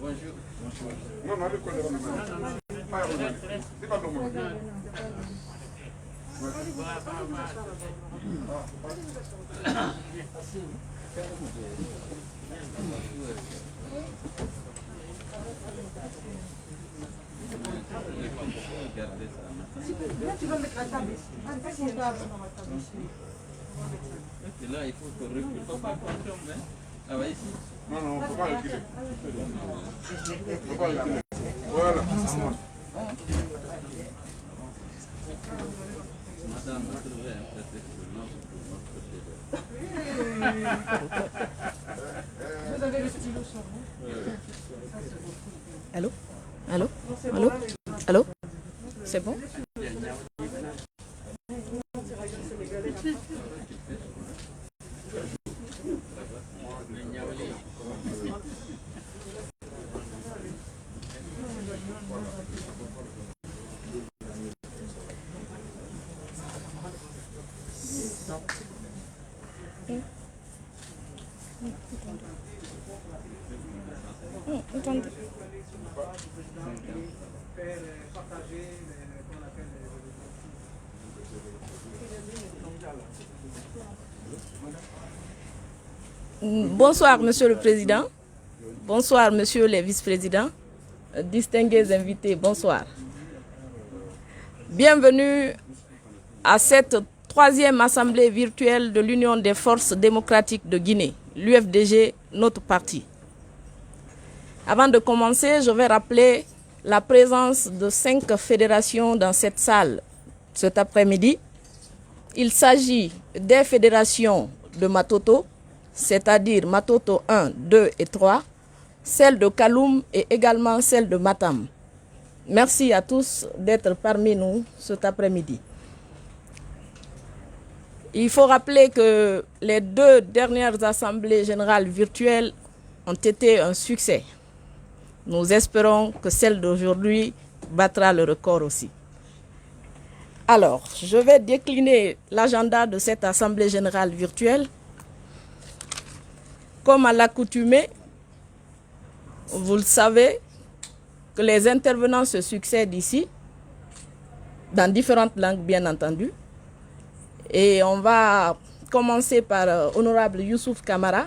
Bonjour. Non, non, le collègue. Tu vas mettre la table ici. Là, il faut que recule. Il ne faut pas qu'on tombe. Ah ouais, ici. Non, non, on ne peut pas reculer. On ne peut pas reculer. Voilà. Madame, vous trouvez un prétexte pour Vous avez le stylo sur vous. Allô? Allô? Allô? Allô? C'est bon? Attendez. Bonsoir, Monsieur le Président. Bonsoir, Monsieur les vice-présidents. Distingués invités, bonsoir. Bienvenue à cette troisième assemblée virtuelle de l'Union des forces démocratiques de Guinée, l'UFDG, notre parti. Avant de commencer, je vais rappeler la présence de 5 fédérations dans cette salle cet après-midi. Il s'agit des fédérations de Matoto, c'est-à-dire Matoto 1, 2 et 3, celle de Kaloum et également celle de Matam. Merci à tous d'être parmi nous cet après-midi. Il faut rappeler que les 2 dernières assemblées générales virtuelles ont été un succès. Nous espérons que celle d'aujourd'hui battra le record aussi. Alors, je vais décliner l'agenda de cette assemblée générale virtuelle. Comme à l'accoutumée, vous le savez, que les intervenants se succèdent ici, dans différentes langues bien entendu. Et on va commencer par Honorable Youssouf Kamara,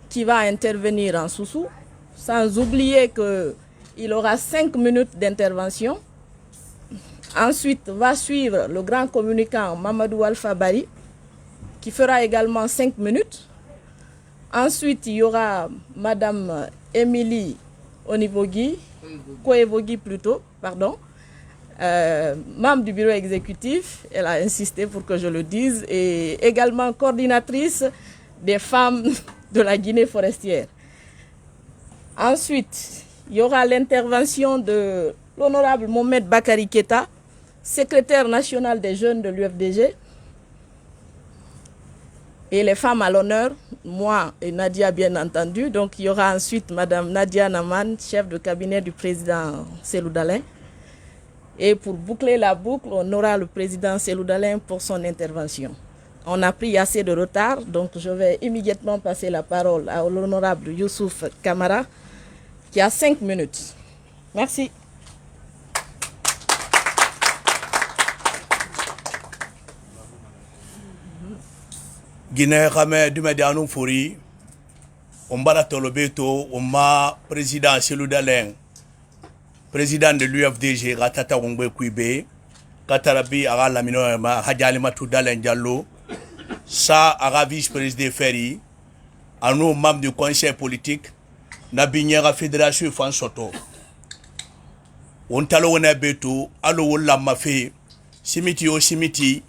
qui va intervenir en Soussou, sans oublier qu'il aura 5 minutes d'intervention. Ensuite va suivre le grand communicant Mamadou Alpha Bari, qui fera également 5 minutes. Ensuite, il y aura Madame Émilie Koevogui plutôt, pardon, membre du bureau exécutif, elle a insisté pour que je le dise, et également coordinatrice des femmes de la Guinée forestière. Ensuite, il y aura l'intervention de l'honorable Mohamed Bakari Keita, secrétaire national des jeunes de l'UFDG. Et les femmes à l'honneur, moi et Nadia bien entendu. Donc il y aura ensuite Madame Nadia Naman, chef de cabinet du président Cellou Dalein. Et pour boucler la boucle, on aura le président Cellou Dalein pour son intervention. On a pris assez de retard, donc je vais immédiatement passer la parole à l'honorable Youssouf Kamara, qui a 5 minutes. Merci. Guinée Ramé Dumedianou Fouri, Ombara Tolobeto, Oma président Cellou Dalein, président de l'UFDG, Ratata Wongbe Kouibe, Katarabi Ara Lamino Hadjalimatou Dalein Diallo, Sa Ara vice-président Ferry, à nous membres du conseil politique, Nabiniera Fédération Fansoto. On talo on beto, alo wala mafe, simiti o simiti,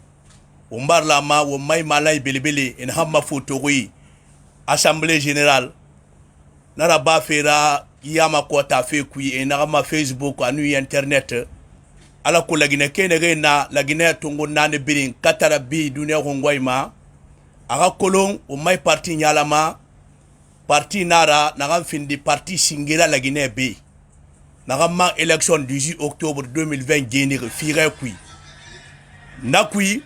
Ombar lama wo may malay belebele en hamma fotowi assemblée générale nara ba fera yama ko ta fe kui en ma Facebook anu internet ala ko lagine kene na lagine tongo nane birin katara bi dunia hongwaima aga kolon o may parti nyalama parti nara naga findi parti singira lagine bi naga ma élection 18 octobre 2020 geni fire kui nakui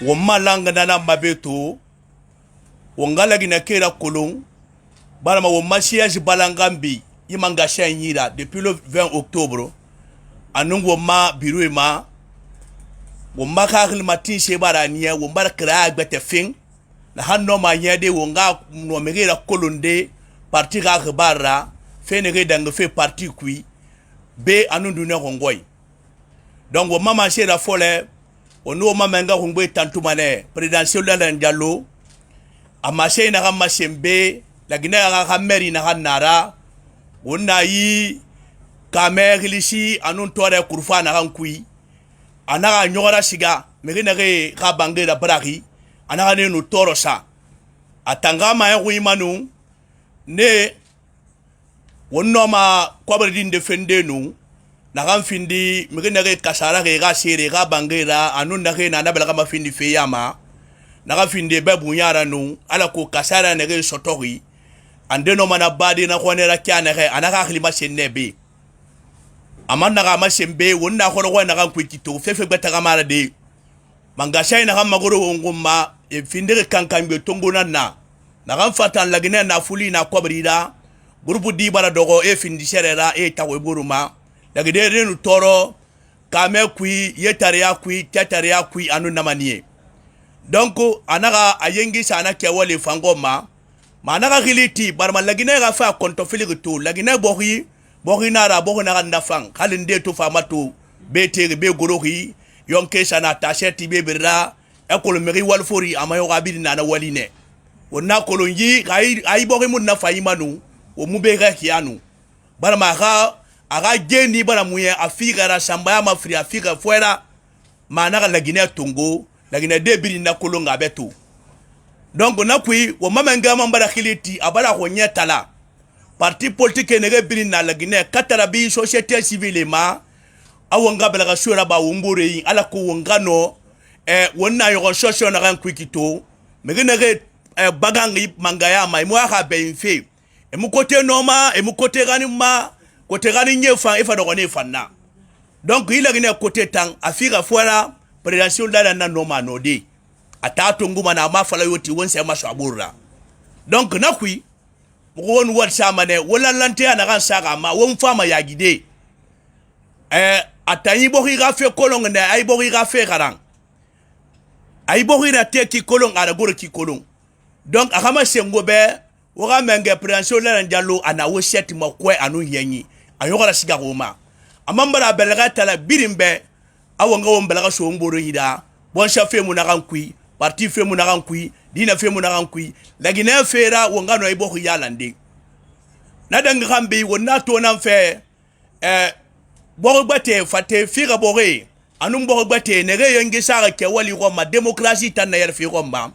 Woma langa nana mabeto wongala gina kera kolon barama wo siège balangambi imangasa yira depuis le 20 octobre anungo ma bureau ma wo makakil matin se barania wo bar kra gbete fin na hanno ma nyede wo nga no megera kolonde parti ga barra fenere dang fait parti kui be anundu ne hongoy donc wo mama se la fole ono mama nga hongwe tantumane présidentiel la Diallo amase na kama sembe la gina ga meri na hanara wonna yi kamerlisi anun tore kurfana kan kui anaga nyora siga megina ge ka bangera braki anaga ne no toro sa atanga ma en manu ne wonno ma kwabre din defende nu na kan findi megina ge kasara ge ga sere ga bangera anun na ge na nabela kama findi feyama na kan findi be bunyara nu ala ko kasara ne ge sotori ande no mana badi na khonera kyana ge anaga khilima senebe amana ga masembe wonna khoro wa na kan kwikito fefe beta ga mara de mangashay na kan magoro ngumma e findire kankambe tongona na kan fatan lagine na fuli na kobrida grupu di bara dogo e findi serera e tawe buruma lagide renu toro kame kui yetaria kui tetaria kui anu namanie donc anaga ayengi sana ke wale fangoma managa giliti barma lagine ga fa konto filigo lagine bohi nara bohi na ndafang kalinde to famatu bete be gorohi yonke sana tasheti be birra ekolo meri walfori amayo gabidi na waline wonna kolonji ay bohi mun na fayimanu o mube ga kianu barma ga aga geni bara muye afika ra sambaya mafri afika fuera managa lagine tongo lagine debiri na kolonga beto donc nakui wo mamenga mambara khiliti abara ko nyetala parti politique ne gebiri na lagine katara bi société civile ma awanga belaga sura ba wumbure ala ko wongano wonna yo social na kan kwikito megene ge bagangi mangaya ma mo ha be infe e mu côté noma e mu côté gani ma côté gani nyefa ifa do ne fanna donc il lagine côté tang afika fuara présidentiel dala na noma nodi atato nguma na mafala yoti wonse maso aburra donc nakui won wat samane wala lante na kan saka ma won fama ya gide atayi bohi ga fe kolong ne ay bohi ga fe garang ay bohi na te ki kolong ara goro ki kolong donc akama sengo be wora menge présidentiel la Diallo ana wo set ma kwe anu yenyi ayogara siga goma amambara belga tala birimbe awanga won belga so mboro hida bon chafe mu na kan kui parti fe mu na kan kui dina fe mu na kan kui lagine fera wongano ay bohi yalande na danga kambe wonna to nan fe bogbate fate figa bore anum bogbate nege yengi sara ke wali roma démocratie tan na yer fi roma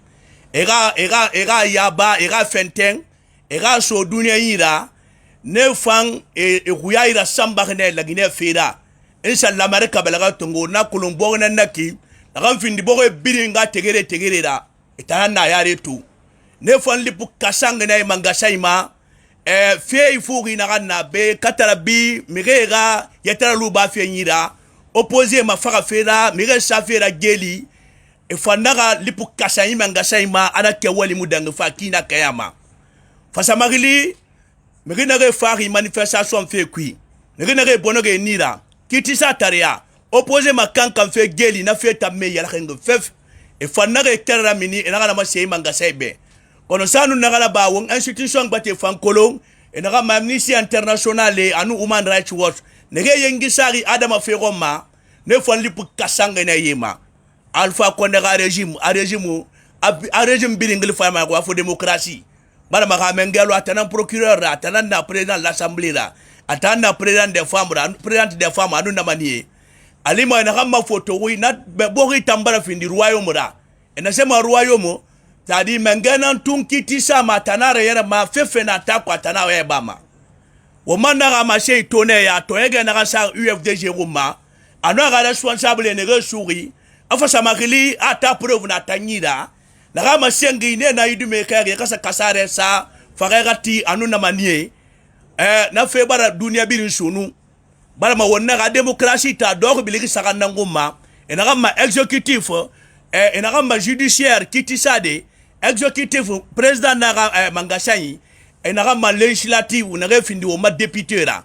ega yaba ega fenten ega so dunia yira ne fang e kuyaira samba ne lagine fera inshallah mareka balaga tongo na kulumbo na naki na kan findi bogo biringa tegere da etana yare tu ne fan lipu kasanga na mangashaima fe furi na kana be katara bi mirega yatara luba fe nyira opposé ma fara fera mire safera geli e fandaga lipu kashaima mangashaima ana ke wali mudanga fa kina kayama fasa magili mirina re fari manifestation fe kui mirina re bonoge nira kiti sa taria opposé ma kankan fe geli na fe tamme yala khengo fef e fandaga ekara mini e na ma sey mangasaibe kono sanu nagala ba won institution bate fankolong e naga ma Amnesty International anu Human Rights Watch nege yengi sari adama fe roma ne fon lipu kasanga na yema alpha konde ga régime a régime bilingue fa ma ko fo démocratie bala ma ga mengelo atanan procureur atanan na président de l'assemblée la atanan président des femmes anu na manier alima na kama photo wi na bori tambara findi royaume ra e na sema royaume tadi mengena tunkiti sama tanare yera ma fefe na takwa tanawe ebama womanda ga mashe tone ya toyege na sa UFDG ruma ano ga responsable ne resuri afa samakili ata preuve na tanyida na ga masengi ne na idume kage kasa kasare sa faragati anu na manie na fe bara dunia birin sunu bara ma wonna ga démocratie ta dog biliki sakanda nguma e na ga ma exécutif e na ga ma judiciaire kiti sade exécutif président na mangashayi e naga ma législative naga findi o ma député ra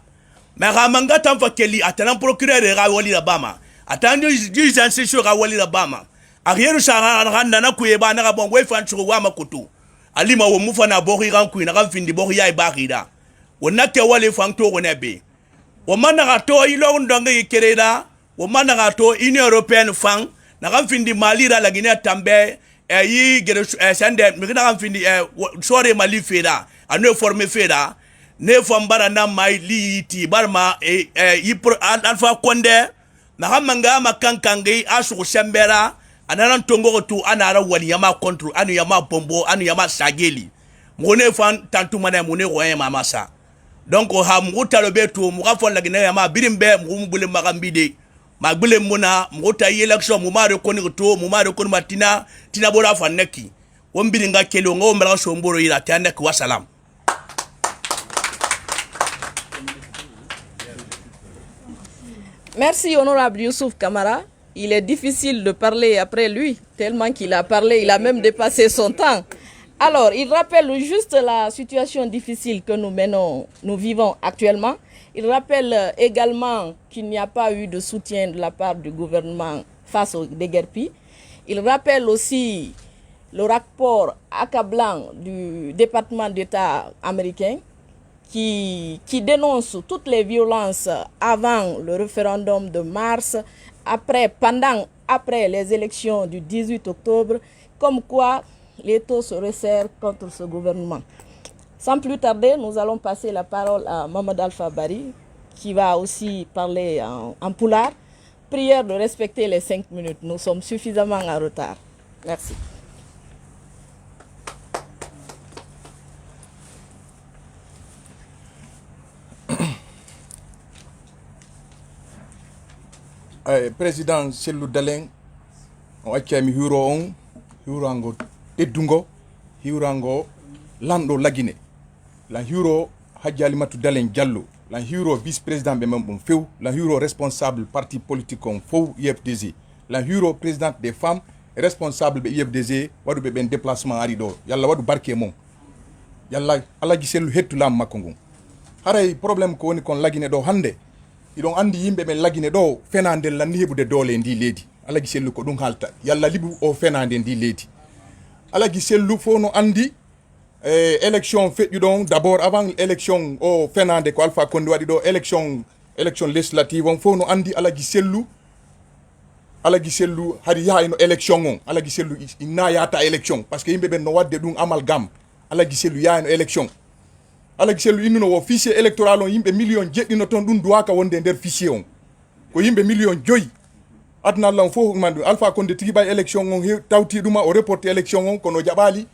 mais ga manga tan fa keli atana procureur ga wali la bama atana juge d'instruction ga wali la bama arrière sa randa na ku yeba na ga bongo e fan churu wa makutu alima wo mufa na bori ran ku na ga findi bori ya ibakida wona ke wali fan to wona be wo mana ga to ilo ndonga yikereda wo mana ga to Union européenne fan na ga findi Mali ra la Guinée tambe yi gere sande mi na ga findi sore Mali feda anu formé feda ne fombara na mai liti barma Alpha Condé na ga manga makankangi asu sembera anana tongo tu anara wali yama kontro anu yama bombo anu yama sageli mone fan tantu mana mone roye mama sa donc ha muta lobe tu mu ga fon la Guinée yama birimbe mu bule magambide magbele muna muta election mu mare koni to mu mare koni matina tina bora fa neki wombiri nga kelo ngo mbara so mboro ila tanek wa salam. Merci honorable Youssouf Kamara. Il est difficile de parler après lui, tellement qu'il a parlé, il a même dépassé son temps. Alors, il rappelle juste la situation difficile que nous vivons actuellement. Il rappelle également qu'il n'y a pas eu de soutien de la part du gouvernement face aux déguerpis. Il rappelle aussi le rapport accablant du département d'État américain qui dénonce toutes les violences avant le référendum de mars, après les élections du 18 octobre, comme quoi les taux se resserrent contre ce gouvernement. Sans plus tarder, nous allons passer la parole à Mohamed Alpha Bari, qui va aussi parler en poulard. Prière de respecter les 5 minutes. Nous sommes suffisamment en retard. Merci. Président Cellou Dalein o accami huro on hiwrango teddungo hiwrango lanɗo lagine lan hiwro Hadji Alimatou Dalein Diallo lan hiwro vice président ɓe men ɓum few lan hiwro responsable parti politique on fof UFDG lan hiwro présidente des femmes responsable ɓe UFDG waɗuɓe ɓen déplacement ari ɗo yallah waɗu barke mum yallah alaji Cellou hettu laamu makko ngun haray probléme ko woni kon lagine ɗo hande iɗon andi yimɓe ɓe lagine ɗo fenande lanni heɓude doole ndi leydi Alaji Cellou ko ɗum halta yalla libu o fenande ndi leydi Alaji Cellou fof no andi élection feƴƴu ɗon d'abord avant élection o fenande ko Alpha Condé waɗi ɗo élection législative on fof no andi Alaji Cellou haɗi yahayno élection on Alaji Cellou inna yahata élection par ce que yimɓe ɓen no wadde ɗum amalgame Alaji Cellou yahayno élection Alaji Cellou innuno wo fichier électoral on yimɓe million jeɗɗino toon ɗum duwaka wonde nder fichier on ko yimɓe million 5 aduna Allah on fof mandu Alpha Condé tigi ɓay élection on tawti ɗuma o reporté élection on kono jaɓali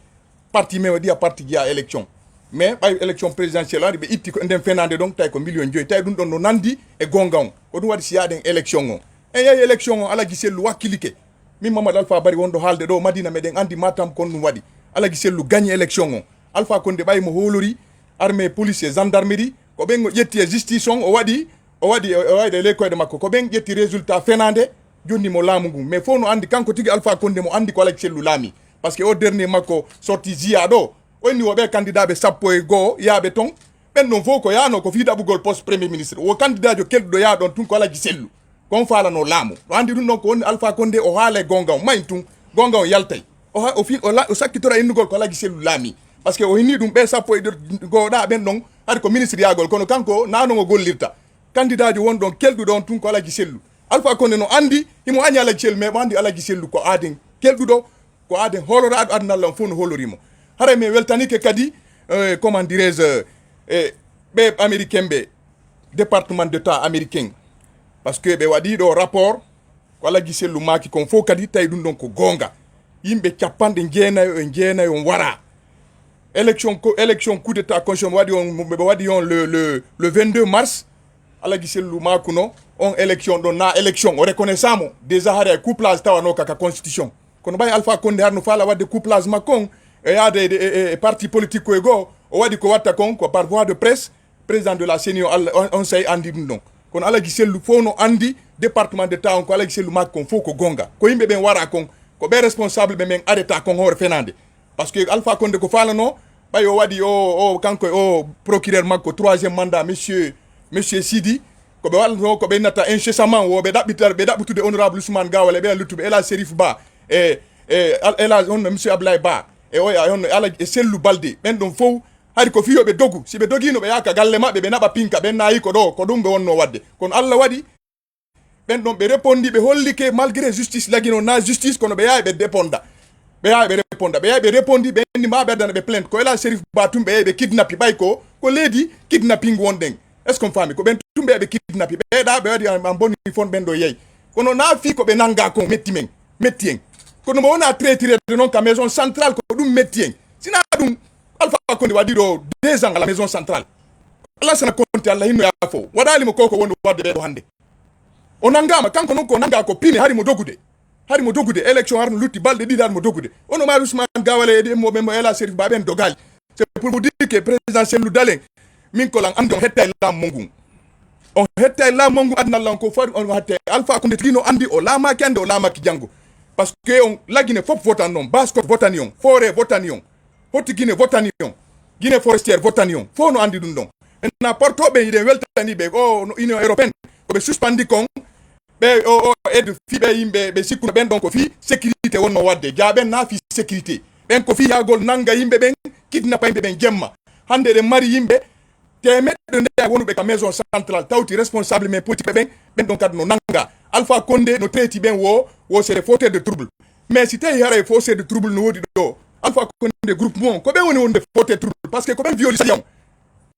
parti men waɗi a parti jiya élection mais ɓay élection présidentielle ari ɓe itti ko nden fenande ɗon tawi ko million 5 tawi ɗum ɗon no nandi e gonga on ko ɗum waɗi si yaɗen élection on en yeeyi élection on Alaji Cellou wakkilike min Mamadou Alpha Bari wonɗo haalde ɗo Madina meɗen andi Matam kon ɗum waɗi Alaji Cellou gagné élection on Alpha Condé ɓay mo holori armée police et gendarmerie ko ɓen ƴetti e justice on o waɗi ley koyɗe makko ko ɓen ƴetti résultat fenande jonni mo laamu ngu mais fof no andi kanko tigi Alpha Condé mo andi ko Alaji Cellou laami par ce que o dernier makko sorti jiya ɗo o inni woɓe candidat ɓe 12 yaaɓe ton ɓen ɗon fof ko yahno ko fiiɗaɓugol poste premier ministre o candidat jo kelɗuɗo yaa ɗon tun ko Alaji Cellou kon falano laamu o andi ɗum ɗon ko woni Alpha Condé o haala e gonga on mayin tun gonga on yaltay o sakkitora innugol ko Alaji Cellou laami par ce que o hinni ɗum ɓe 12 ɓen ɗon haɗi ko ministre yagol kono kanko nanogo gollirta candidat jo wonɗon kelɗuɗo on tun ko Alaji Cellou Alpha Condé no andi himo añi Alaji Cellou mais mo andi Alaji Cellou ko aaden kelɗuɗo ko aaden holoraɗo aduna Allah on fof no holorimo haray mi weltanike kadi comment dirais-je ɓe américain ɓe département d'état américain par ce que ɓe waɗi ɗo rapport ko Alaji Cellou maki kon fof kadi tawi ɗum ɗon ko gonga yimɓe capanɗe jeenayo on wara élection coup d'état constitution ɓe waɗi on le 22 mars Alaji Cellou makuno on élection ɗon na élection o reconnaissant mo déjà haare couplage tawano kaka constitution kono ɓay Alpha Condé har no faala wadde couplage makko on e yaade e parti politique koye goo o waɗi ko watta kon ko par voie de presse président de la CENI on say andi ɗum ɗon kono Alaji Cellou fof no andi département d'état on ko Alaji Cellou makko kon fof ko gonga ko yimɓe ɓen wara kon ko ɓe responsable ɓe men arrêta kon hoore fenande par ce que Alpha Condé ko falano ba yo wadi o kanko o procureur makko troisième mandat monsieur Sidi ko be walno ko be nata incessamment wo be dabitude honorable Ousmane Gawale be lutube ela Serif Ba ela on monsieur Ablaye Ba o ya on ala Sellou Balde ben don fof hari ko fiyo be dogu si be dogino be yaka galle mabbe be naba pinka be nayi ko dum be wonno wadde kono Allah wadi ben don be repondi be hollike malgré justice lagino na justice kono be yaay be deponda be repondi be ni ma be dana be plainte ko ela Serif Ba tumbe be kidnappi bay ko lady kidnapping wonden est ce qu'on fami ko ben tumbe be kidnappi be da be wadi en bonni fon ben do yeyi kono na fi ko be nanga ko mettien kono mo wona traité de non ka maison centrale ko dum mettien sina dum Alpha Condé wadi do 2 ans à la maison centrale ala sana konte Allah hinno ya fo wadali mo koko wondo wadde be do hande onangama kanko non ko nanga ko pine hari mo dogude élection har lutti balde didar mo dogude ono ma Ousmane Gawale e mo be mo ela Serif Ba ben dogal c'est pour vous dire que président Sellou Dalen min ko lan andi on hetta la mongu adna lan ko far on hatte Alpha Condé trino andi o lama kende o lama ki jango parce que on lagine fop votan non basko votanion forêt votanion hoti Guinée votanion Guinée forestière votanion fo no andi dum don na porto be yide weltani be o Union européenne ko be suspandi kon be o ed fi be yimbe be sikuna ben donc fi sécurité wonno wadde jaaben na fi sécurité ben ko fi yagol nanga yimbe ben kidnappa yimbe ben jemma hande de mari yimbe temedde nde wonu be ka maison centrale tawti responsable mais politique ben donc adno nanga Alpha Condé no traiti ben wo c'est des fauteurs de trouble mais si tay hare fauteurs de trouble no wodi do Alpha Condé groupement ko be woni wonde fauteurs de trouble parce que ko ben violation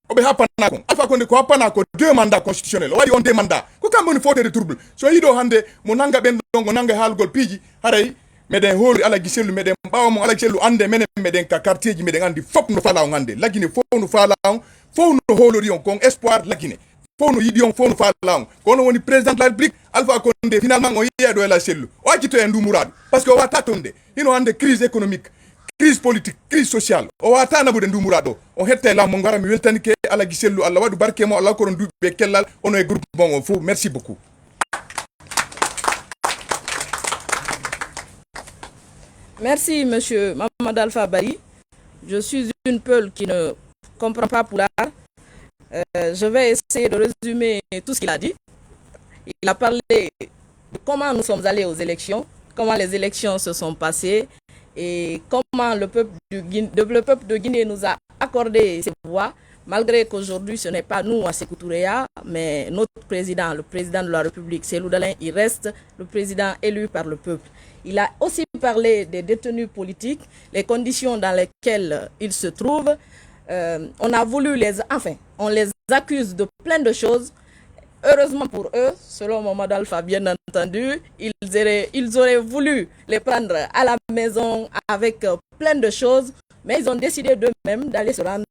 ko be hapana ko Alpha Condé ko hapana ko 2 mandats constitutionnels wadi on 2 mandats ko kam woni fauteurs de trouble so yido hande mo nanga ben dongo nanga halgol piji hare meden hori ala giselu meden bawo mo ala giselu ande meden ka quartier ji meden andi fop no fala on ande lagine fo no fala on fo no holori on kon espoir lagine fo no yidi on fo no fala on kono woni président de la République Alpha Condé finalement on yedo ela selu o akito en dumurado parce que o wata tonde ino ande crise économique crise politique crise sociale o wata nabude dumurado on hette la mo ngara mi weltani ke ala giselu Allah wadu barke mo Allah ko ron dubbe kellal ono e groupe bon on fo merci beaucoup. Merci, monsieur Mamadou Alpha Bari. Je suis une Peul qui ne comprend pas Pulaar. Je vais essayer de résumer tout ce qu'il a dit. Il a parlé de comment nous sommes allés aux élections, comment les élections se sont passées et comment le peuple de Guinée nous a accordé ses voix, malgré qu'aujourd'hui ce n'est pas nous à Sékou Touréa, mais notre président, le président de la République, Sellou Dalen, il reste le président élu par le peuple. Il a aussi parlé des détenus politiques, les conditions dans lesquelles ils se trouvent. On a voulu on les accuse de plein de choses. Heureusement pour eux, selon Mamadou Alpha, bien entendu, ils auraient voulu les prendre à la maison avec plein de choses, mais ils ont décidé d'eux-mêmes d'aller se rendre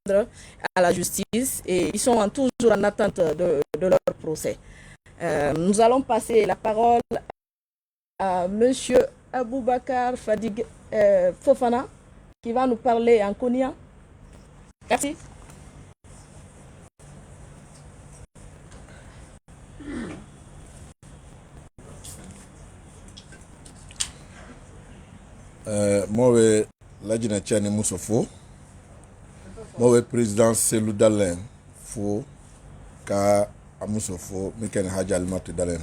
à la justice et ils sont toujours en attente de leur procès. Nous allons passer la parole à monsieur Aboubakar Fadig Fofana qui va nous parler en Konya. Merci. Moi, Ladjina Tchane Moussofo, moi, président Sellou Dalen, fo, ka Moussofo, Miken Hadjal Mate Dalen.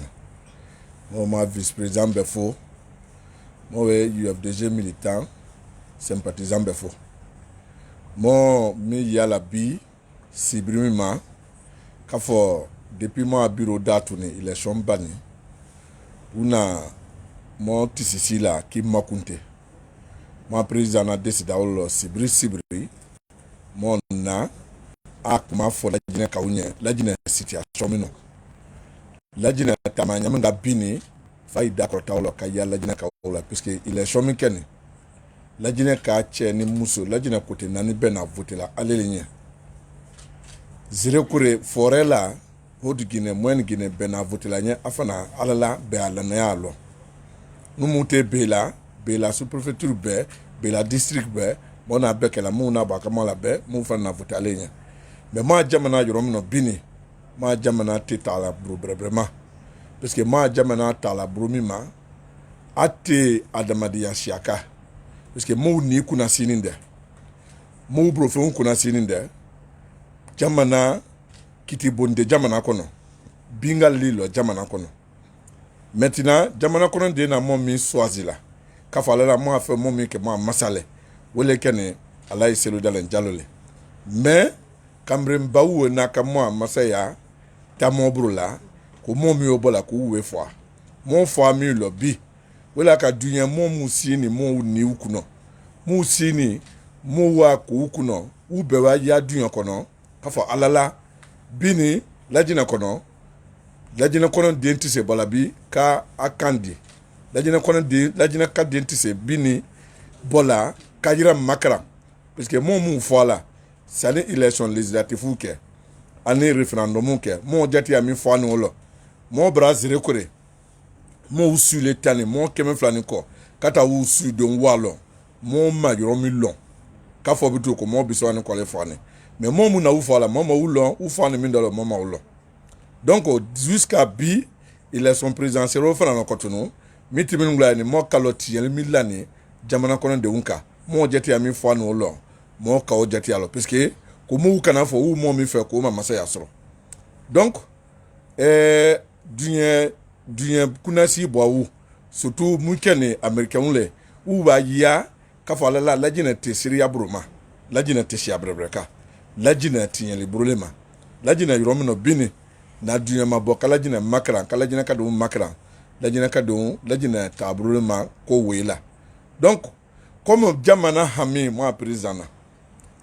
Moi, vice-président Befo, moi, UFDG militant, sympathisant Befo. Moi, yala bi, Sibrimima, kafo, depuis moi, bureau d'atourné, élection banni, una, mon tisisi là, qui m'a compté. Mon président a décidé de Sibri, mon na, a comment faut la Guinée Kaounia, la Guinée situation mino. La Guinée Tamanya m'a bini, faille d'accord taola, kaya la Guinée Kaola, puisque il est chomi kenny. La Guinée Kache ni Mousso, la Guinée côté nani ben a voté la allée. Zéro couré forêt là, haut de Guinée, moins Guinée ben a voté la nia, afana, alala, be à la néalo. Nous montons Bela. Bela sous-préfecture Bela district mon abe que la mouna bakama la be mon fan na voté alenya mais moi jamana yoromino bini moi jamana teta la bro vraiment parce que moi jamana ta la bromima ate adamadi ya shiaka parce que mo ni kuna sininde mo bro fe kuna sininde jamana kiti bonde jamana kono binga lilo jamana kono maintenant jamana kono de na mo mi swazila ka fa la mo afa mo mi ke mo masale wole kene alay Cellou Dalein Diallo le mais kambre mbawu na ka mo masaya ta mo bro la ko mo mi obola ko we fo mo fo mi lo bi wole ka dunya mo musini mo ni ukuno musini mo wa ko ukuno ube wa ya dunya kono ka fa alala bini lajina kono denti se bolabi ka akandi lajina ka denti se bini bola kajira makara parce que mon fola c'est une élection législative ke ani référendum ke mon jati ami fo no lo mon brazil kore mon usu le tani mon keme flani ko kata usu don walo mon majoro million ka fo bitu ko mon biso ani ko le fo ani mais mon mu na u fola mon ma u lo u fo ani min dolo mon ma u lo donc jusqu'à bi élection présidentielle au fana kotono mitimin ngla ni mo kaloti yel milani jamana kono de unka mo jeti ami fo no lo mo ka o jeti alo parce que ko mu kana fo u mo mi fe ko ma masa yasro donc dunya kunasi boawu surtout mu kene américain le u ba ya ka fo la lajina te siria broma lajina te sia brebreka lajina tinyeli brolema lajina yuromno bini na dunya mabo kala jina makran kala jina ka do makran lajina ka do lajina tabru ma ko wela donc comme jamana hami moi président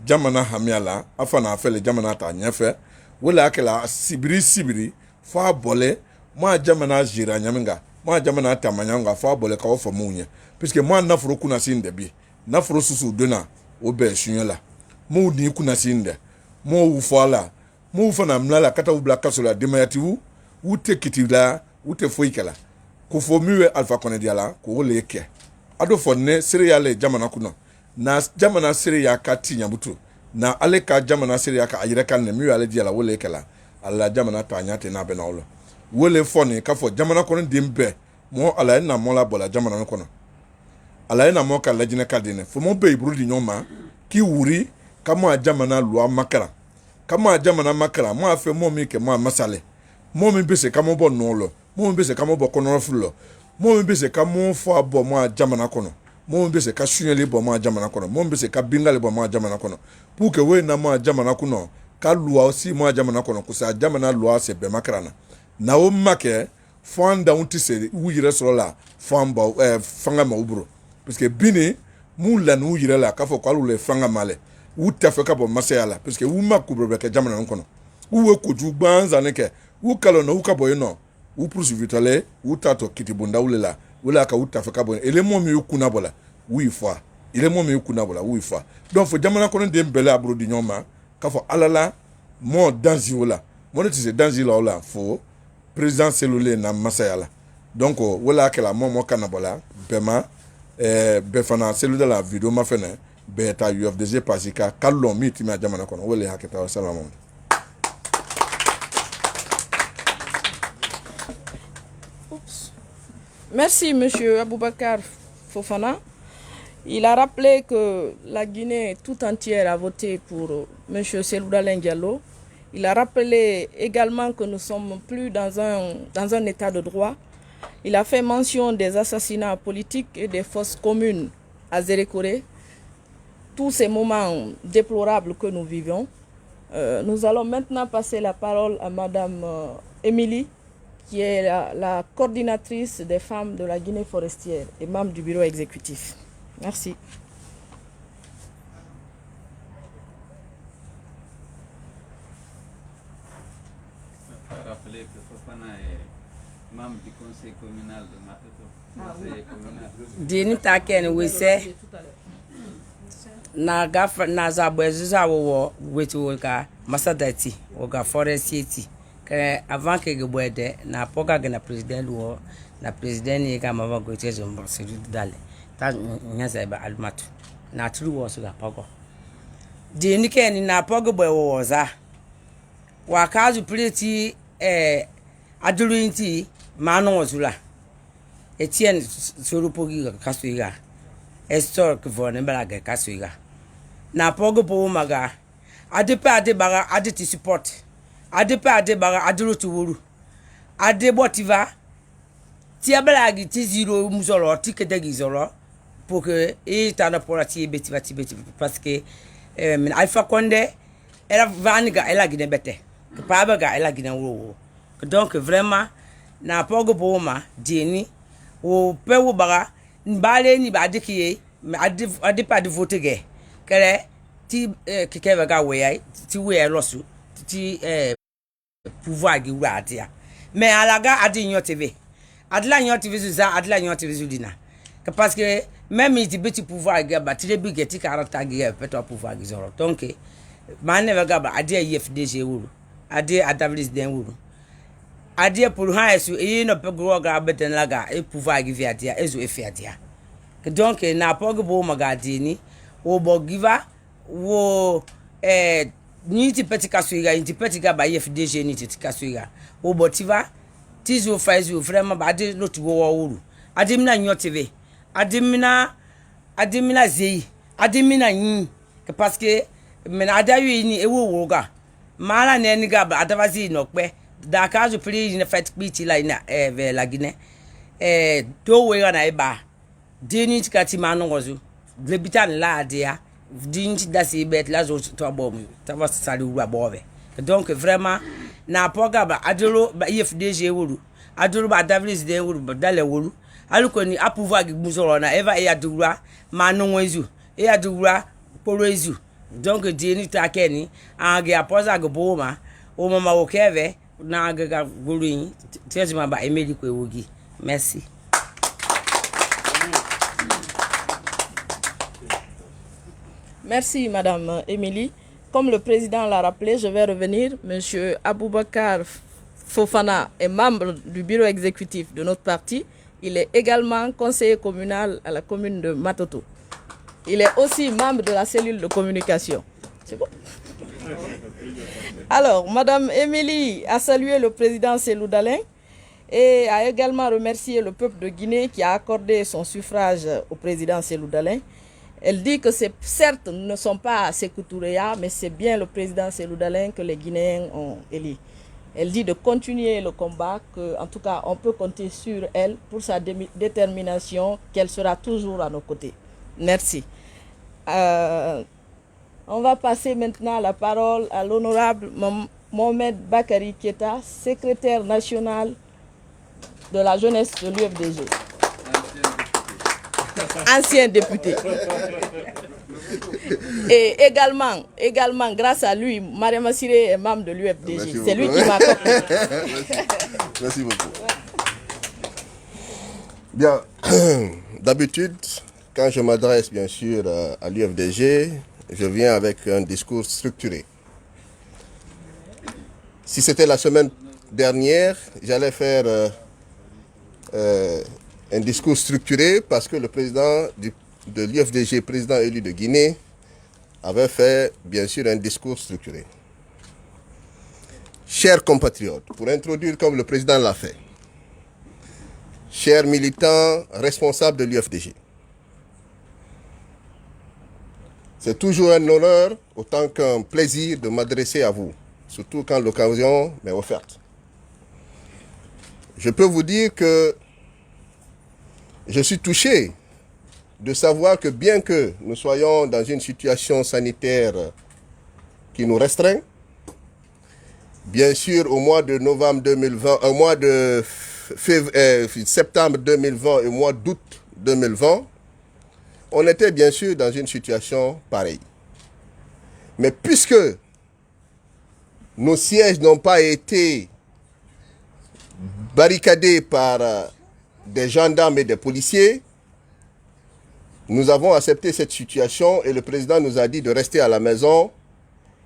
jamana hami ala afana afele jamana ta nyefe wala akela sibiri fa bolé moi jamana jira nyaminga moi jamana ta manyanga fa bolé ka ofo munye puisque moi nafro kuna sinde bi nafro susu dona obe shunyala mu ni kuna sinde mo ufala mo fana mlala kata ubla kasola demayati u te kitila u te foikala ko fo miwe alpha konediala ko leke ado fonne seriale jamana kuna na jamana seria kati nyabutu na aleka jamana seria ka ayire kan ne miwe ale diala wole kala alla jamana tanyate na benawlo wole fone ka fo jamana kono dimbe mo ala na mo la bola jamana kono ala na mo ka lajina kadine fo mo be ibru di nyoma ki wuri kama jamana lwa makara kama jamana makara mo afe mo mi ke mo masale mo mi bese kama bo nolo mo mi bese kama bo kono fulo mo mi bese kama fo abo mo jamana kono mo mi bese ka shunyele bo mo jamana kono mo mi bese ka bingale bo mo jamana kono pour que we na mo jamana kono ka lua aussi mo jamana kono ko sa jamana lua se be makara na o make fanda unti se wuyire solo la famba fanga ma ubro parce que bini mu la nu yire la ka fo ko le fanga male u tafeka bo masayala parce que u makubro ke jamana nkono u we koju gbanza neke u kalo no u ka boy no u poursuivre u tato kitibunda ulela wala ka u tafeka bo ele mo mi ukuna bola wi fa ele mo mi ukuna bola wi fa donc fo jamana kono de mbele abro di nyoma ka fo alala mo danzi wala mo ne tise danzi la wala fo président Cellou na masayala donc wala ka la mo kana bola bema befana Cellou de la vidéo ma fene beta UFDG pasika kallon mi timi jamana kono wala haketa salamu. Merci monsieur Aboubakar Fofana. Il a rappelé que la Guinée tout entière a voté pour monsieur Cellou Dalein Diallo. Il a rappelé également que nous ne sommes plus dans un état de droit. Il a fait mention des assassinats politiques et des fosses communes à Zérékoré. Tous ces moments déplorables que nous vivons. Nous allons maintenant passer la parole à madame Émilie, qui est la coordinatrice des femmes de la Guinée forestière et membre du bureau exécutif. Merci. Rappeler que Fofana est membre du conseil communal de Matoto. Dini taken wese na gafa na zabwezuza wo wetu ka masadati wo ga forestier que avant que gebwede na poka na president wo na president ni ka mama gote zombo Cellou Dalein ta nyasa ba almatu na tru wo so ga pogo dini ken na pogo bwe wo za wa kazu preti adurinti manu wozula Etienne Sorupogi kasuiga Estor kvone balaga kasuiga na pogo po maga ade pe ade baga ade ti support ade pe ade baga ade rotu wuru ade botiva ti ablagi ti zero muzoro ti kedegi zoro pour que et tana pour ti beti parce que Alpha Condé elle vaniga elle a gine bete que pabaga elle a gine wo donc vraiment na pogo po ma deni o pe wo baga mbale ni ba de ki ade pa de vote ge kere ti keke ga we ti we losu ti pouvoir gi wa dia mais alaga ade nyo tv adla nyo tv za adla nyo tv dina parce que même il dit pouvoir ga ba ti bi get caractère gi peut pouvoir gi zoro donc man ne ga ba ade IFDG wuru ade adablis den wuru ade pour ha esu e no pe gro ga beten laga e pouvoir gi via dia ezo e fia dia donc na pogbo magadini wo bogiva wo ni ti petika suiga ni ti petika ba IFDG ni ti kasuiga wo botiva tizo faizu vraiment ba de lotu wo wuru adimina nyo tv adimina zei adimina yin parce que men adayu ni ewo woga mala ne ni ga ba adavazi no pe da kazu pri ni fet piti la ina ve la gine do we na eba deni tikati manongozu lebitan la dia dinti dasi bet la zo to bom ta va sali ru bove donc vraiment na poga ba adolo ba IFDG wuru adolo ba Davis de wuru ba dale wuru aluko ni approve agi muzoro na eva e adura manongozu e adura porozu donc deni takeni agi apoza agi boma o mama o keve na aga guru tezima ba emeli ko ewogi merci. Merci, Madame Émilie. Comme le président l'a rappelé, je vais revenir. Monsieur Aboubakar Fofana est membre du bureau exécutif de notre parti. Il est également conseiller communal à la commune de Matoto. Il est aussi membre de la cellule de communication. C'est bon? Alors, Madame Émilie a salué le président Cellou Dalein et a également remercié le peuple de Guinée qui a accordé son suffrage au président Cellou Dalein. Elle dit que certes, nous ne sommes pas à Sékou Touréa, mais c'est bien le président Cellou Dalein que les Guinéens ont élu. Elle dit de continuer le combat, qu'en tout cas, on peut compter sur elle pour sa détermination, qu'elle sera toujours à nos côtés. Merci. On va passer maintenant la parole à l'honorable Mohamed Bakari Keita, secrétaire national de la jeunesse de l'UFDG. Ancien député. Et également, grâce à lui, Mariama Siré est membre de l'UFDG. C'est lui qui m'a compris. Merci beaucoup. Bien, d'habitude, quand je m'adresse bien sûr à l'UFDG, je viens avec un discours structuré. Si c'était la semaine dernière, j'allais faire un discours structuré parce que le président de l'UFDG, président élu de Guinée, avait fait bien sûr un discours structuré. Chers compatriotes, pour introduire comme le président l'a fait, chers militants responsables de l'UFDG, c'est toujours un honneur, autant qu'un plaisir de m'adresser à vous, surtout quand l'occasion m'est offerte. Je peux vous dire que je suis touché de savoir que bien que nous soyons dans une situation sanitaire qui nous restreint, bien sûr au mois de novembre 2020, au mois de septembre 2020 et au mois d'août 2020, on était bien sûr dans une situation pareille. Mais puisque nos sièges n'ont pas été barricadés par des gendarmes et des policiers, nous avons accepté cette situation et le président nous a dit de rester à la maison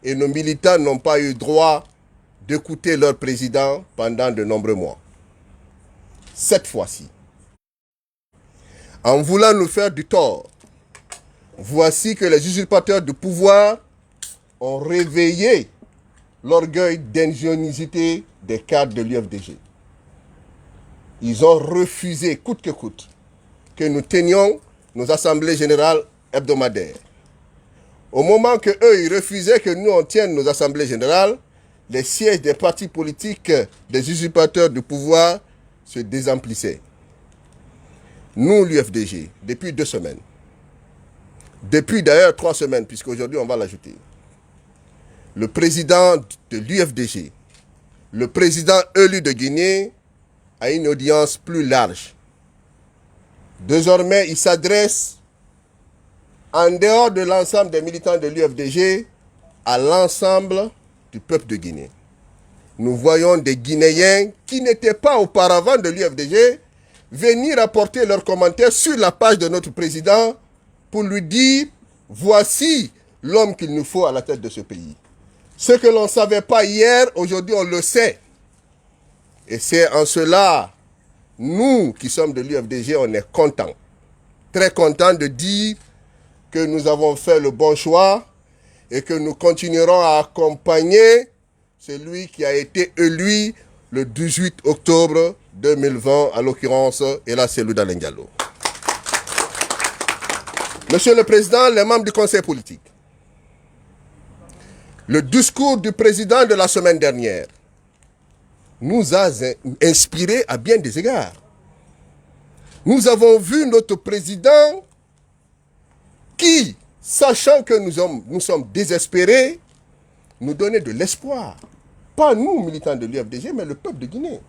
et nos militants n'ont pas eu droit d'écouter leur président pendant de nombreux mois. Cette fois-ci, en voulant nous faire du tort, voici que les usurpateurs du pouvoir ont réveillé l'orgueil d'ingéniosité des cadres de l'UFDG. Ils ont refusé coûte que coûte que nous tenions nos assemblées générales hebdomadaires. Au moment que eux, ils refusaient que nous, on tienne nos assemblées générales, les sièges des partis politiques, des usurpateurs du pouvoir se désemplissaient. Nous, l'UFDG, depuis 2 semaines, depuis d'ailleurs 3 semaines, puisqu'aujourd'hui on va l'ajouter, le président de l'UFDG, le président élu de Guinée, a une audience plus large. Désormais, il s'adresse, en dehors de l'ensemble des militants de l'UFDG, à l'ensemble du peuple de Guinée. Nous voyons des Guinéens qui n'étaient pas auparavant de l'UFDG venir apporter leurs commentaires sur la page de notre président pour lui dire « Voici l'homme qu'il nous faut à la tête de ce pays ». Ce que l'on ne savait pas hier, aujourd'hui on le sait. Et c'est en cela, nous qui sommes de l'UFDG, on est contents. Très contents de dire que nous avons fait le bon choix et que nous continuerons à accompagner celui qui a été élu le 18 octobre 2020, à l'occurrence Ella Cellou Dalein Diallo. Monsieur le Président, les membres du Conseil politique, le discours du président de la semaine dernière nous a inspiré à bien des égards. Nous avons vu notre président qui, sachant que nous sommes désespérés, nous donner de l'espoir. Pas nous, militants de l'UFDG, mais le peuple de Guinée,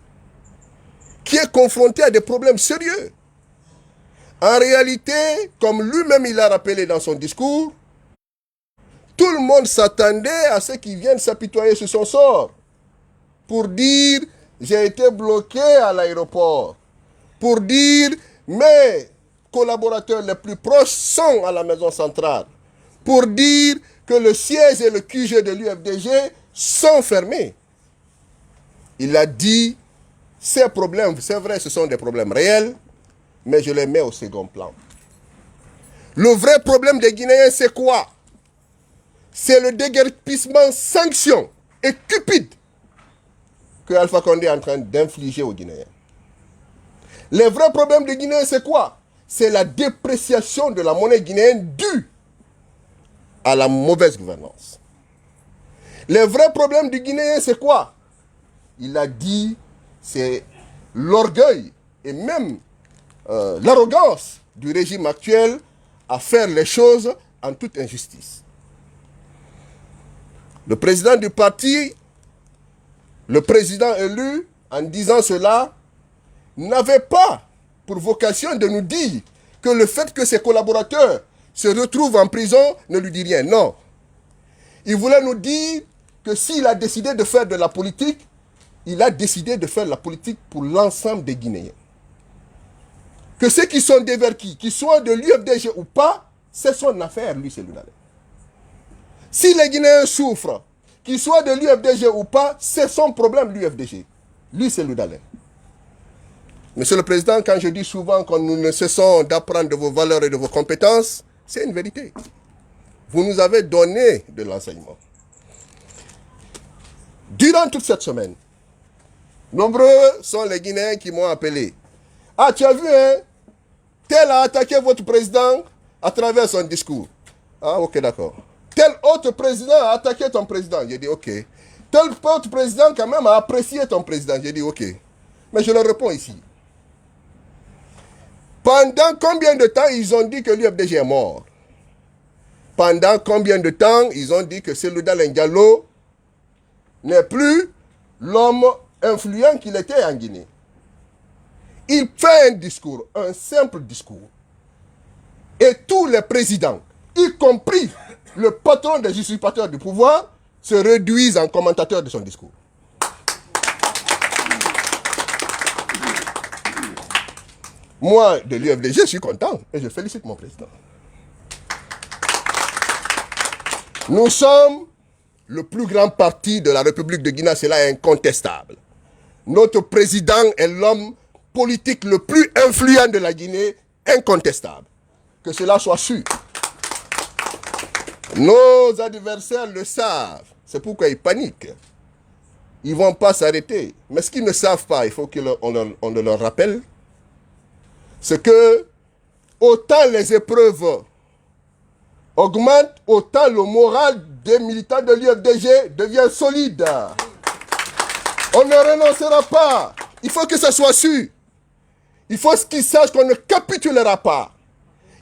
qui est confronté à des problèmes sérieux. En réalité, comme lui-même il a rappelé dans son discours, tout le monde s'attendait à ce qu'il vienne s'apitoyer sur son sort. Pour dire, j'ai été bloqué à l'aéroport. Pour dire, mes collaborateurs les plus proches sont à la maison centrale. Pour dire que le siège et le QG de l'UFDG sont fermés. Il a dit, ces problèmes, c'est vrai, ce sont des problèmes réels, mais je les mets au second plan. Le vrai problème des Guinéens, c'est quoi? C'est le déguerpissement sanction et cupide que Alpha Condé est en train d'infliger aux Guinéens. Le vrai problème des Guinéens, c'est quoi? C'est la dépréciation de la monnaie guinéenne due à la mauvaise gouvernance. Le vrai problème du Guinéen, c'est quoi? Il a dit, c'est l'orgueil et même l'arrogance du régime actuel à faire les choses en toute injustice. Le président du parti, le président élu, en disant cela, n'avait pas pour vocation de nous dire que le fait que ses collaborateurs se retrouvent en prison ne lui dit rien. Non. Il voulait nous dire que s'il a décidé de faire de la politique, il a décidé de faire la politique pour l'ensemble des Guinéens. Que ceux qui sont dévertis, qu'ils soient de l'UFDG ou pas, c'est son affaire, lui, Cellou Dalein. Si les Guinéens souffrent, qu'ils soient de l'UFDG ou pas, c'est son problème, l'UFDG. Lui, Cellou Dalein. Monsieur le Président, quand je dis souvent que nous ne cessons d'apprendre de vos valeurs et de vos compétences, c'est une vérité. Vous nous avez donné de l'enseignement. Durant toute cette semaine, nombreux sont les Guinéens qui m'ont appelé. Ah, tu as vu, hein? Tel a attaqué votre président à travers son discours. Ah, ok, d'accord. Tel autre président a attaqué ton président. J'ai dit, ok. Tel autre président, quand même, a apprécié ton président. J'ai dit, ok. Mais je leur réponds ici. Pendant combien de temps ils ont dit que l'UFDG est mort? Pendant combien de temps ils ont dit que Cellou Dalein Diallo n'est plus l'homme influent qu'il était en Guinée? Il fait un discours, un simple discours. Et tous les présidents, y compris le patron des usurpateurs du pouvoir, se réduisent en commentateurs de son discours. Moi, de l'UFDG, je suis content et je félicite mon président. Nous sommes le plus grand parti de la République de Guinée, cela est incontestable. Notre président est l'homme politique le plus influent de la Guinée, incontestable. Que cela soit sûr. Nos adversaires le savent. C'est pourquoi ils paniquent. Ils ne vont pas s'arrêter. Mais ce qu'ils ne savent pas, il faut qu'on le leur rappelle, c'est que autant les épreuves augmente, autant le moral des militants de l'UFDG devient solide. On ne renoncera pas. Il faut que ça soit su. Il faut qu'ils sachent qu'on ne capitulera pas.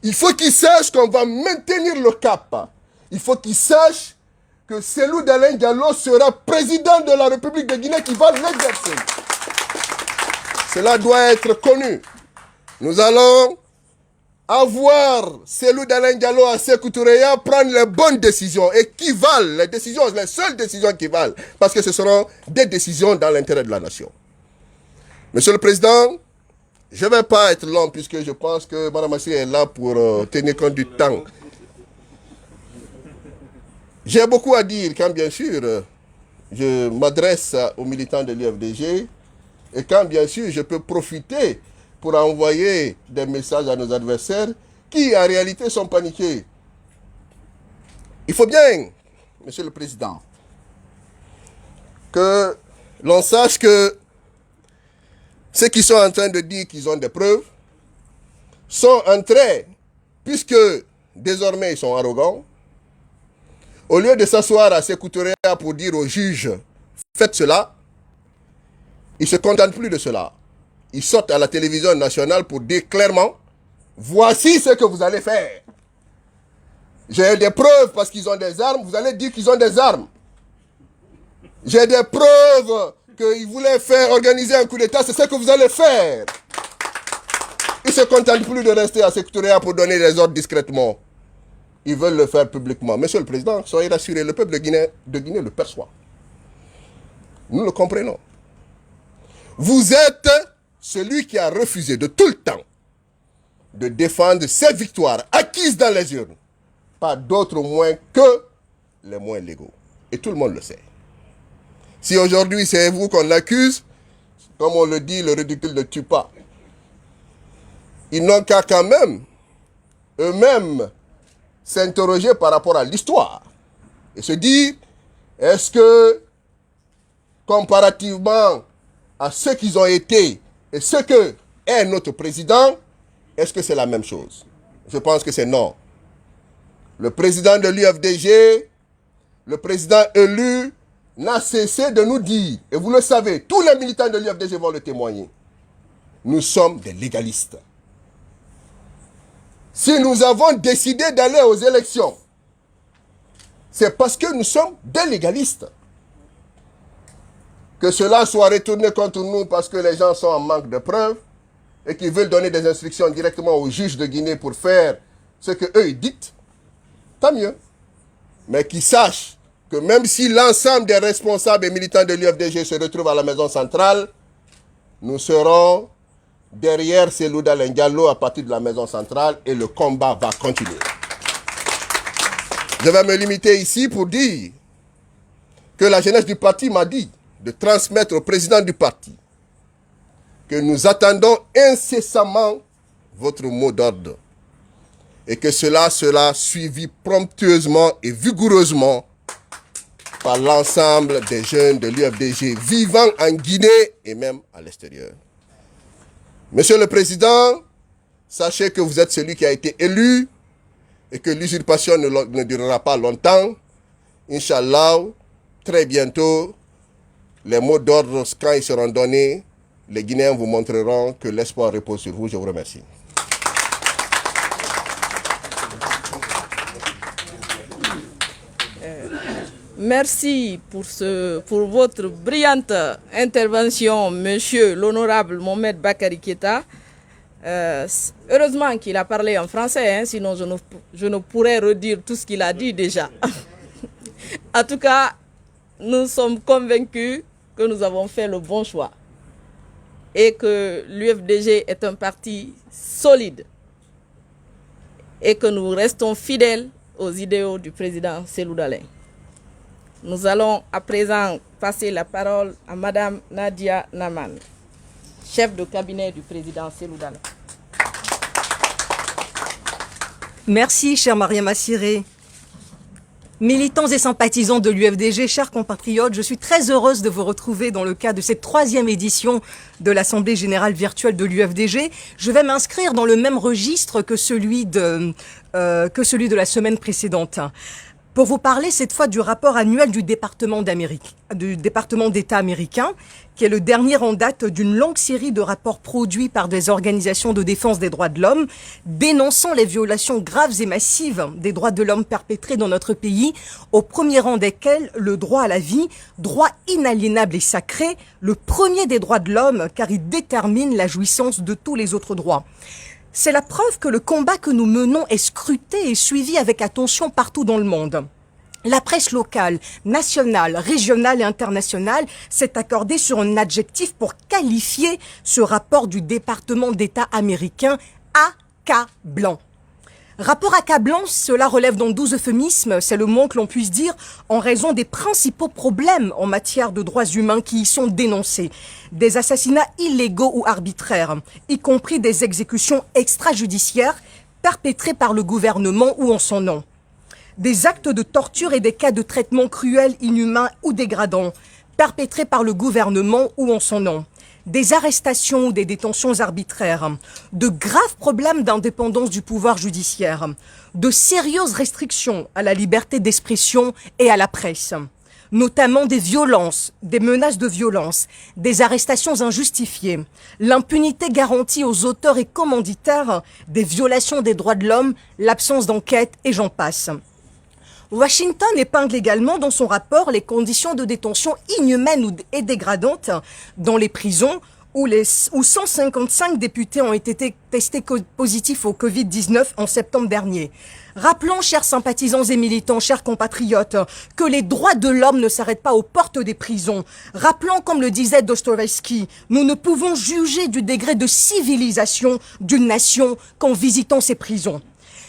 Il faut qu'ils sachent qu'on va maintenir le cap. Il faut qu'ils sachent que Cellou Dalein Diallo sera président de la République de Guinée qui va l'exercer. Cela doit être connu. Nous allons avoir Cellou Dalein Diallo à Sékou Toureya prendre les bonnes décisions et qui valent, les seules décisions qui valent, parce que ce seront des décisions dans l'intérêt de la nation. Monsieur le Président, je ne vais pas être long puisque je pense que Mme Massi est là pour tenir compte du temps. J'ai beaucoup à dire quand bien sûr je m'adresse aux militants de l'UFDG et quand bien sûr je peux profiter pour envoyer des messages à nos adversaires qui en réalité sont paniqués. Il faut bien, Monsieur le Président, que l'on sache que ceux qui sont en train de dire qu'ils ont des preuves sont en train, puisque désormais ils sont arrogants, au lieu de s'asseoir à Sékou Toureya pour dire aux juges « faites cela », ils ne se contentent plus de cela. Ils sortent à la télévision nationale pour dire clairement « voici ce que vous allez faire ». J'ai des preuves parce qu'ils ont des armes, vous allez dire qu'ils ont des armes. J'ai des preuves qu'ils voulaient faire organiser un coup d'État, c'est ce que vous allez faire. Ils ne se contentent plus de rester à Sékou Toureya pour donner des ordres discrètement. Ils veulent le faire publiquement. Monsieur le Président, soyez rassurés, le peuple de Guinée le perçoit. Nous le comprenons. Vous êtes celui qui a refusé de tout le temps de défendre ses victoires acquises dans les urnes par d'autres moyens que les moyens légaux. Et tout le monde le sait. Si aujourd'hui c'est vous qu'on accuse, comme on le dit, le ridicule ne tue pas. Ils n'ont qu'à quand même, eux-mêmes, s'interroger par rapport à l'histoire et se dire, est-ce que, comparativement à ce qu'ils ont été et ce que est notre président, est-ce que c'est la même chose? Je pense que c'est non. Le président de l'UFDG, le président élu, n'a cessé de nous dire, et vous le savez, tous les militants de l'UFDG vont le témoigner, nous sommes des légalistes. Si nous avons décidé d'aller aux élections, c'est parce que nous sommes des légalistes. Que cela soit retourné contre nous parce que les gens sont en manque de preuves et qu'ils veulent donner des instructions directement aux juges de Guinée pour faire ce qu'eux ils dictent, tant mieux. Mais qu'ils sachent que même si l'ensemble des responsables et militants de l'UFDG se retrouvent à la maison centrale, nous serons derrière Cellou Dalein Diallo à partir de la maison centrale et le combat va continuer. Je vais me limiter ici pour dire que la jeunesse du parti m'a dit de transmettre au président du parti que nous attendons incessamment votre mot d'ordre et que cela sera suivi promptueusement et vigoureusement par l'ensemble des jeunes de l'UFDG vivant en Guinée et même à l'extérieur. Monsieur le Président, sachez que vous êtes celui qui a été élu et que l'usurpation ne durera pas longtemps. Inch'Allah, très bientôt, les mots d'ordre, quand ils seront donnés, les Guinéens vous montreront que l'espoir repose sur vous. Je vous remercie. Merci pour votre brillante intervention, monsieur l'honorable Mohamed Bakary Keïta. Heureusement qu'il a parlé en français, hein, sinon je ne pourrais redire tout ce qu'il a dit déjà. En tout cas, nous sommes convaincus que nous avons fait le bon choix et que l'UFDG est un parti solide et que nous restons fidèles aux idéaux du président Cellou Dalein. Nous allons à présent passer la parole à Madame Nadia Naman, chef de cabinet du président Cellou Dalein. Merci, chère Mariama Siré. Militants et sympathisants de l'UFDG, chers compatriotes, je suis très heureuse de vous retrouver dans le cadre de cette 3e édition de l'Assemblée Générale Virtuelle de l'UFDG. Je vais m'inscrire dans le même registre que celui de la semaine précédente, pour vous parler cette fois du rapport annuel du département d'État américain, qui est le dernier en date d'une longue série de rapports produits par des organisations de défense des droits de l'homme, dénonçant les violations graves et massives des droits de l'homme perpétrées dans notre pays, au premier rang desquels le droit à la vie, droit inaliénable et sacré, le premier des droits de l'homme, car il détermine la jouissance de tous les autres droits. C'est la preuve que le combat que nous menons est scruté et suivi avec attention partout dans le monde. La presse locale, nationale, régionale et internationale s'est accordée sur un adjectif pour qualifier ce rapport du département d'État américain accablant. Rapport accablant, cela relève dans 12 euphémismes, c'est le moins que l'on puisse dire, en raison des principaux problèmes en matière de droits humains qui y sont dénoncés. Des assassinats illégaux ou arbitraires, y compris des exécutions extrajudiciaires perpétrées par le gouvernement ou en son nom. Des actes de torture et des cas de traitement cruel, inhumain ou dégradant, perpétrés par le gouvernement ou en son nom. Des arrestations ou des détentions arbitraires, de graves problèmes d'indépendance du pouvoir judiciaire, de sérieuses restrictions à la liberté d'expression et à la presse, notamment des violences, des menaces de violence, des arrestations injustifiées, l'impunité garantie aux auteurs et commanditaires, des violations des droits de l'homme, l'absence d'enquête et j'en passe. Washington épingle également dans son rapport les conditions de détention inhumaines et dégradantes dans les prisons où 155 députés ont été testés positifs au Covid-19 en septembre dernier. Rappelons, chers sympathisants et militants, chers compatriotes, que les droits de l'homme ne s'arrêtent pas aux portes des prisons. Rappelons, comme le disait Dostoïevski, nous ne pouvons juger du degré de civilisation d'une nation qu'en visitant ses prisons.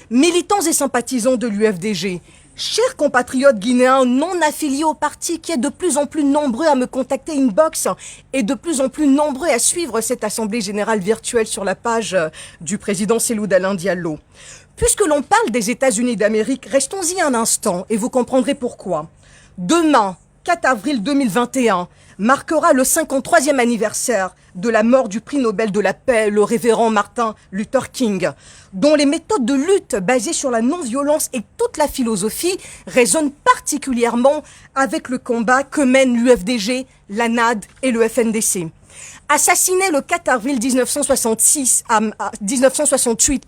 Militants et sympathisants de l'UFDG, chers compatriotes guinéens non affiliés au parti qui est de plus en plus nombreux à me contacter inbox et de plus en plus nombreux à suivre cette assemblée générale virtuelle sur la page du président Cellou Dalein Diallo. Puisque l'on parle des États-Unis d'Amérique, restons-y un instant et vous comprendrez pourquoi. Demain, 4 avril 2021, marquera le 53e anniversaire de la mort du prix Nobel de la paix, le révérend Martin Luther King, dont les méthodes de lutte basées sur la non-violence et toute la philosophie résonnent particulièrement avec le combat que mènent l'UFDG, l'ANAD et le FNDC. Assassiné le 4 avril 1968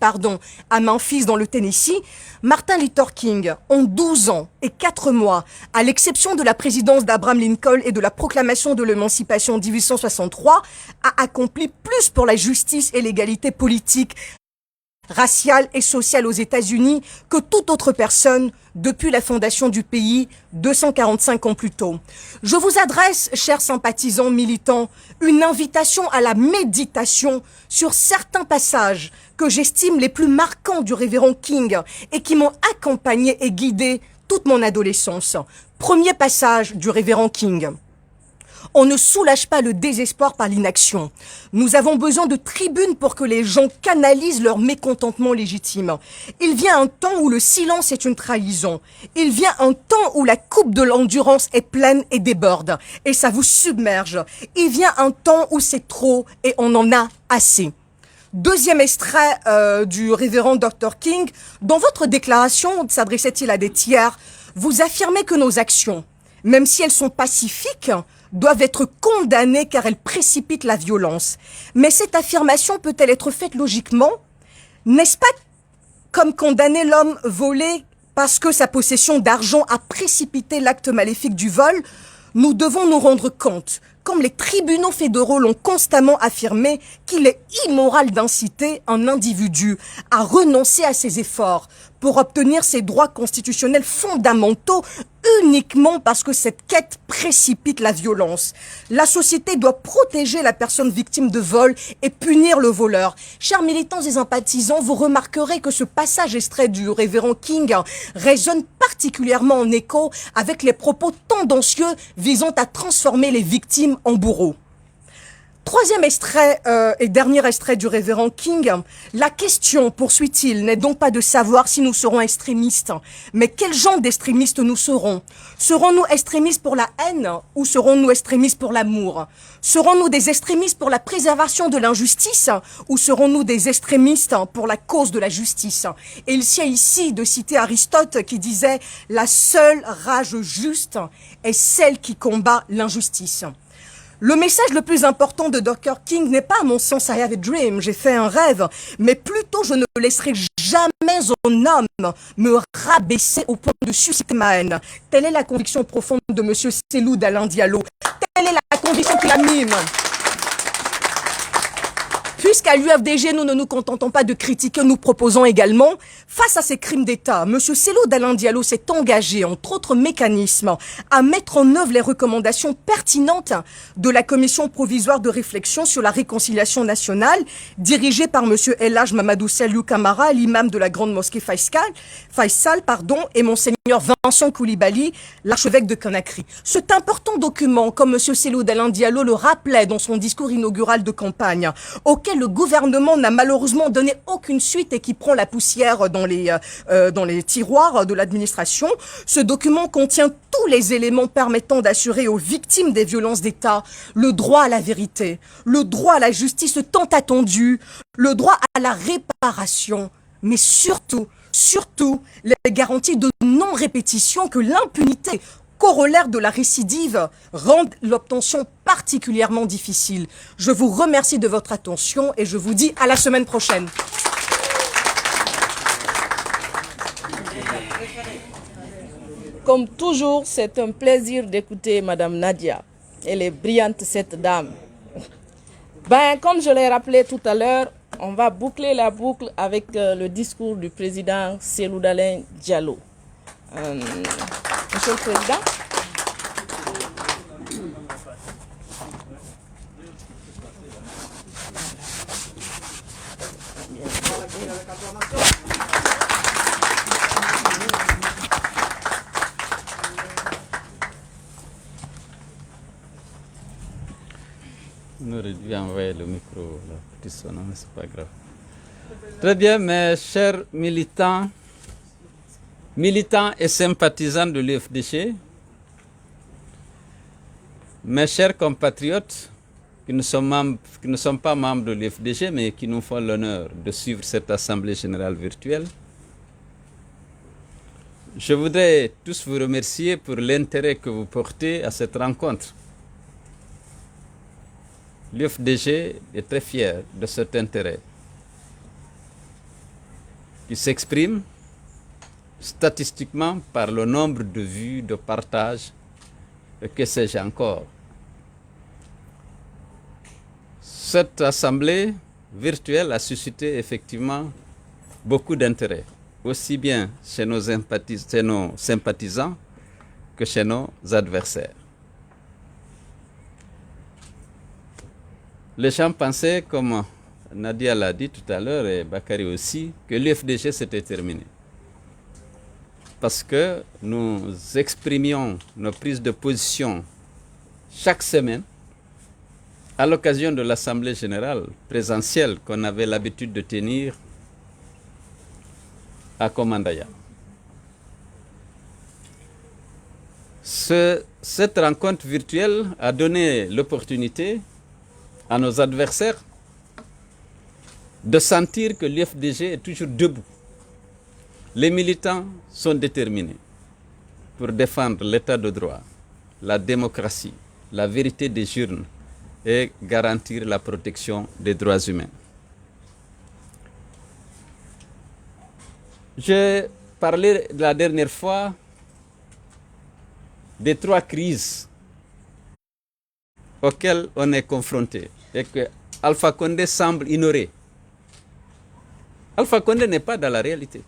à Memphis dans le Tennessee, Martin Luther King, en 12 ans et 4 mois, à l'exception de la présidence d'Abraham Lincoln et de la proclamation de l'émancipation en 1863, a accompli plus pour la justice et l'égalité politique, raciale et sociale aux États-Unis que toute autre personne depuis la fondation du pays 245 ans plus tôt. Je vous adresse, chers sympathisants militants, une invitation à la méditation sur certains passages que j'estime les plus marquants du révérend King et qui m'ont accompagné et guidé toute mon adolescence. Premier passage du révérend King. On ne soulage pas le désespoir par l'inaction. Nous avons besoin de tribunes pour que les gens canalisent leur mécontentement légitime. Il vient un temps où le silence est une trahison. Il vient un temps où la coupe de l'endurance est pleine et déborde. Et ça vous submerge. Il vient un temps où c'est trop et on en a assez. Deuxième extrait du révérend Dr. King. Dans votre déclaration, s'adressait-il à des tiers, vous affirmez que nos actions, même si elles sont pacifiques, doivent être condamnées car elles précipitent la violence. Mais cette affirmation peut-elle être faite logiquement? N'est-ce pas comme condamner l'homme volé parce que sa possession d'argent a précipité l'acte maléfique du vol? Nous devons nous rendre compte, comme les tribunaux fédéraux l'ont constamment affirmé, qu'il est immoral d'inciter un individu à renoncer à ses efforts pour obtenir ses droits constitutionnels fondamentaux uniquement parce que cette quête précipite la violence. La société doit protéger la personne victime de vol et punir le voleur. Chers militants et sympathisants, vous remarquerez que ce passage extrait du révérend King résonne particulièrement en écho avec les propos tendancieux visant à transformer les victimes en bourreaux. Troisième extrait et dernier extrait du révérend King. La question, poursuit-il, n'est donc pas de savoir si nous serons extrémistes, mais quel genre d'extrémistes nous serons. Serons-nous extrémistes pour la haine ou serons-nous extrémistes pour l'amour? Serons-nous des extrémistes pour la préservation de l'injustice ou serons-nous des extrémistes pour la cause de la justice? Et il s'agit ici de citer Aristote qui disait « La seule rage juste est celle qui combat l'injustice ». Le message le plus important de Dr. King n'est pas, à mon sens, I have a dream, j'ai fait un rêve, mais plutôt je ne laisserai jamais un homme me rabaisser au point de susciter ma haine. Telle est la conviction profonde de M. Cellou Dalein Diallo. Telle est la conviction qui l'anime. Puisqu'à l'UFDG, nous ne nous contentons pas de critiquer, nous proposons également, face à ces crimes d'État, M. Cellou Dalein Diallo s'est engagé, entre autres mécanismes, à mettre en œuvre les recommandations pertinentes de la commission provisoire de réflexion sur la réconciliation nationale, dirigée par M. El Hadj Mamadou Saliou Camara, l'imam de la grande mosquée Faisal, et Monseigneur Vincent Koulibaly, l'archevêque de Conakry. Cet important document, comme M. Cellou Dalein Diallo le rappelait dans son discours inaugural de campagne, auquel le gouvernement n'a malheureusement donné aucune suite et qui prend la poussière dans les tiroirs de l'administration. Ce document contient tous les éléments permettant d'assurer aux victimes des violences d'État le droit à la vérité, le droit à la justice tant attendue, le droit à la réparation, mais surtout les garanties de non-répétition que l'impunité corollaire de la récidive rendent l'obtention particulièrement difficile. Je vous remercie de votre attention et je vous dis à la semaine prochaine. Comme toujours, c'est un plaisir d'écouter Madame Nadia. Elle est brillante, cette dame. Comme je l'ai rappelé tout à l'heure, on va boucler la boucle avec le discours du président Cellou Dalein Diallo. Monsieur le Président. On aurait dû envoyer le micro, la petite sonne, mais c'est pas grave. Très bien, mes chers militants et sympathisants de l'UFDG, mes chers compatriotes qui ne sont pas membres de l'UFDG, mais qui nous font l'honneur de suivre cette Assemblée générale virtuelle, je voudrais tous vous remercier pour l'intérêt que vous portez à cette rencontre. L'UFDG est très fier de cet intérêt qui s'exprime statistiquement par le nombre de vues, de partages, et que sais-je encore. Cette assemblée virtuelle a suscité effectivement beaucoup d'intérêt, aussi bien chez nos sympathisants que chez nos adversaires. Les gens pensaient, comme Nadia l'a dit tout à l'heure et Bakary aussi, que l'UFDG s'était terminé. Parce que nous exprimions nos prises de position chaque semaine à l'occasion de l'Assemblée générale présentielle qu'on avait l'habitude de tenir à Komandaya. Cette rencontre virtuelle a donné l'opportunité à nos adversaires de sentir que l'UFDG est toujours debout. Les militants sont déterminés pour défendre l'état de droit, la démocratie, la vérité des urnes et garantir la protection des droits humains. J'ai parlé la dernière fois des 3 crises auxquelles on est confronté et que Alpha Condé semble ignorer. Alpha Condé n'est pas dans la réalité.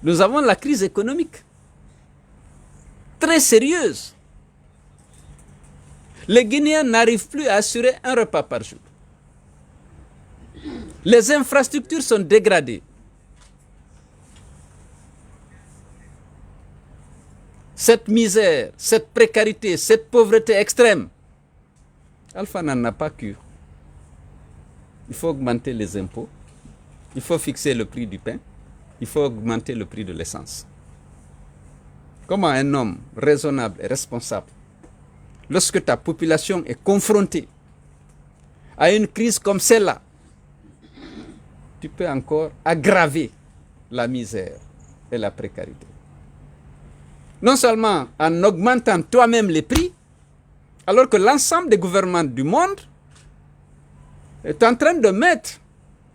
Nous avons la crise économique, très sérieuse. Les Guinéens n'arrivent plus à assurer un repas par jour. Les infrastructures sont dégradées. Cette misère, cette précarité, cette pauvreté extrême Alpha n'en a pas cure. Il faut augmenter les impôts, il faut fixer le prix du pain, il faut augmenter le prix de l'essence. Comment un homme raisonnable et responsable, lorsque ta population est confrontée à une crise comme celle-là, tu peux encore aggraver la misère et la précarité? Non seulement en augmentant toi-même les prix, alors que l'ensemble des gouvernements du monde est en train de mettre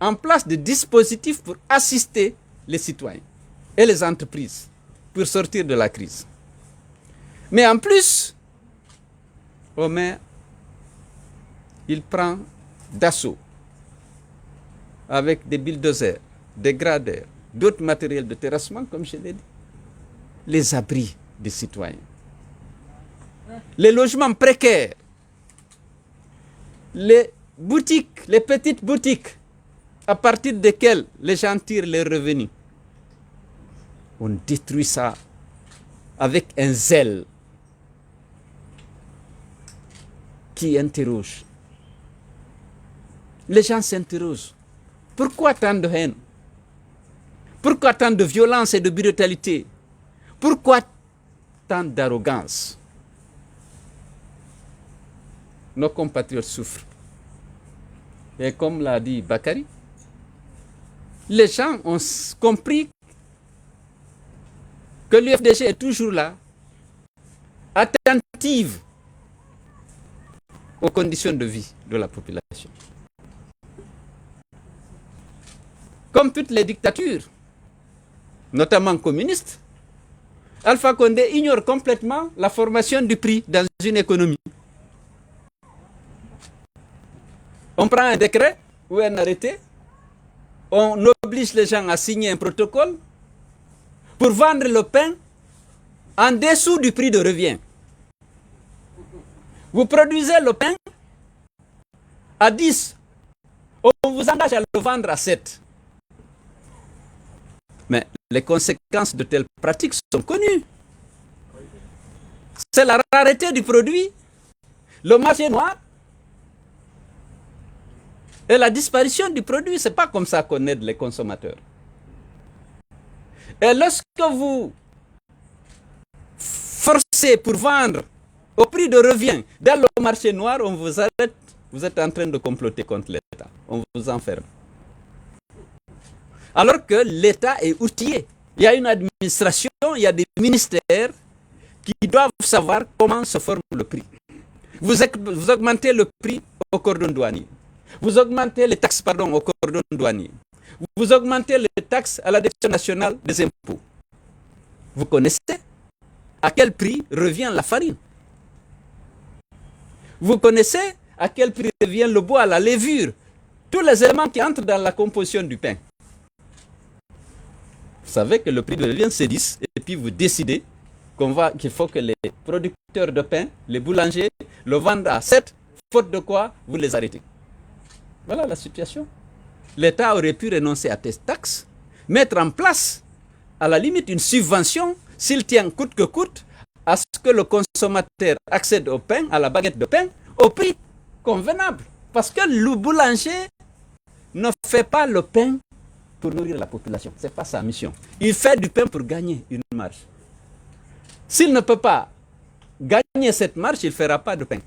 en place des dispositifs pour assister les citoyens et les entreprises pour sortir de la crise. Mais en plus, Omer, il prend d'assaut avec des bulldozers, des gradeurs, d'autres matériels de terrassement, comme je l'ai dit, les abris des citoyens, les logements précaires, les boutiques, les petites boutiques à partir desquelles les gens tirent leurs revenus. On détruit ça avec un zèle qui interroge. Les gens s'interrogent. Pourquoi tant de haine? Pourquoi tant de violence et de brutalité? Pourquoi tant d'arrogance? Nos compatriotes souffrent. Et comme l'a dit Bakary, les gens ont compris que l'UFDG est toujours là, attentive aux conditions de vie de la population. Comme toutes les dictatures, notamment communistes, Alpha Condé ignore complètement la formation du prix dans une économie. On prend un décret ou un arrêté, on oblige les gens à signer un protocole pour vendre le pain en dessous du prix de revient. Vous produisez le pain à 10, on vous engage à le vendre à 7. Mais les conséquences de telles pratiques sont connues. C'est la rareté du produit, le marché noir et la disparition du produit. Ce n'est pas comme ça qu'on aide les consommateurs. Et lorsque vous forcez pour vendre au prix de revient dans le marché noir, on vous arrête, vous êtes en train de comploter contre l'État. On vous enferme. Alors que l'État est outillé. Il y a une administration, il y a des ministères qui doivent savoir comment se forme le prix. Vous augmentez le prix au cordon douanier. Vous augmentez les taxes au cordon douanier. Vous augmentez les taxes à la Direction nationale des impôts. Vous connaissez à quel prix revient la farine? Vous connaissez à quel prix revient le bois, la levure, tous les éléments qui entrent dans la composition du pain. Vous savez que le prix de revient c'est 10 et puis vous décidez qu'il faut que les producteurs de pain, les boulangers, le vendent à 7, faute de quoi vous les arrêtez. Voilà la situation. L'État aurait pu renoncer à ces taxes, mettre en place, à la limite, une subvention, s'il tient coûte que coûte, à ce que le consommateur accède au pain, à la baguette de pain, au prix convenable. Parce que le boulanger ne fait pas le pain pour nourrir la population. Ce n'est pas sa mission. Il fait du pain pour gagner une marge. S'il ne peut pas gagner cette marge, il ne fera pas de pain.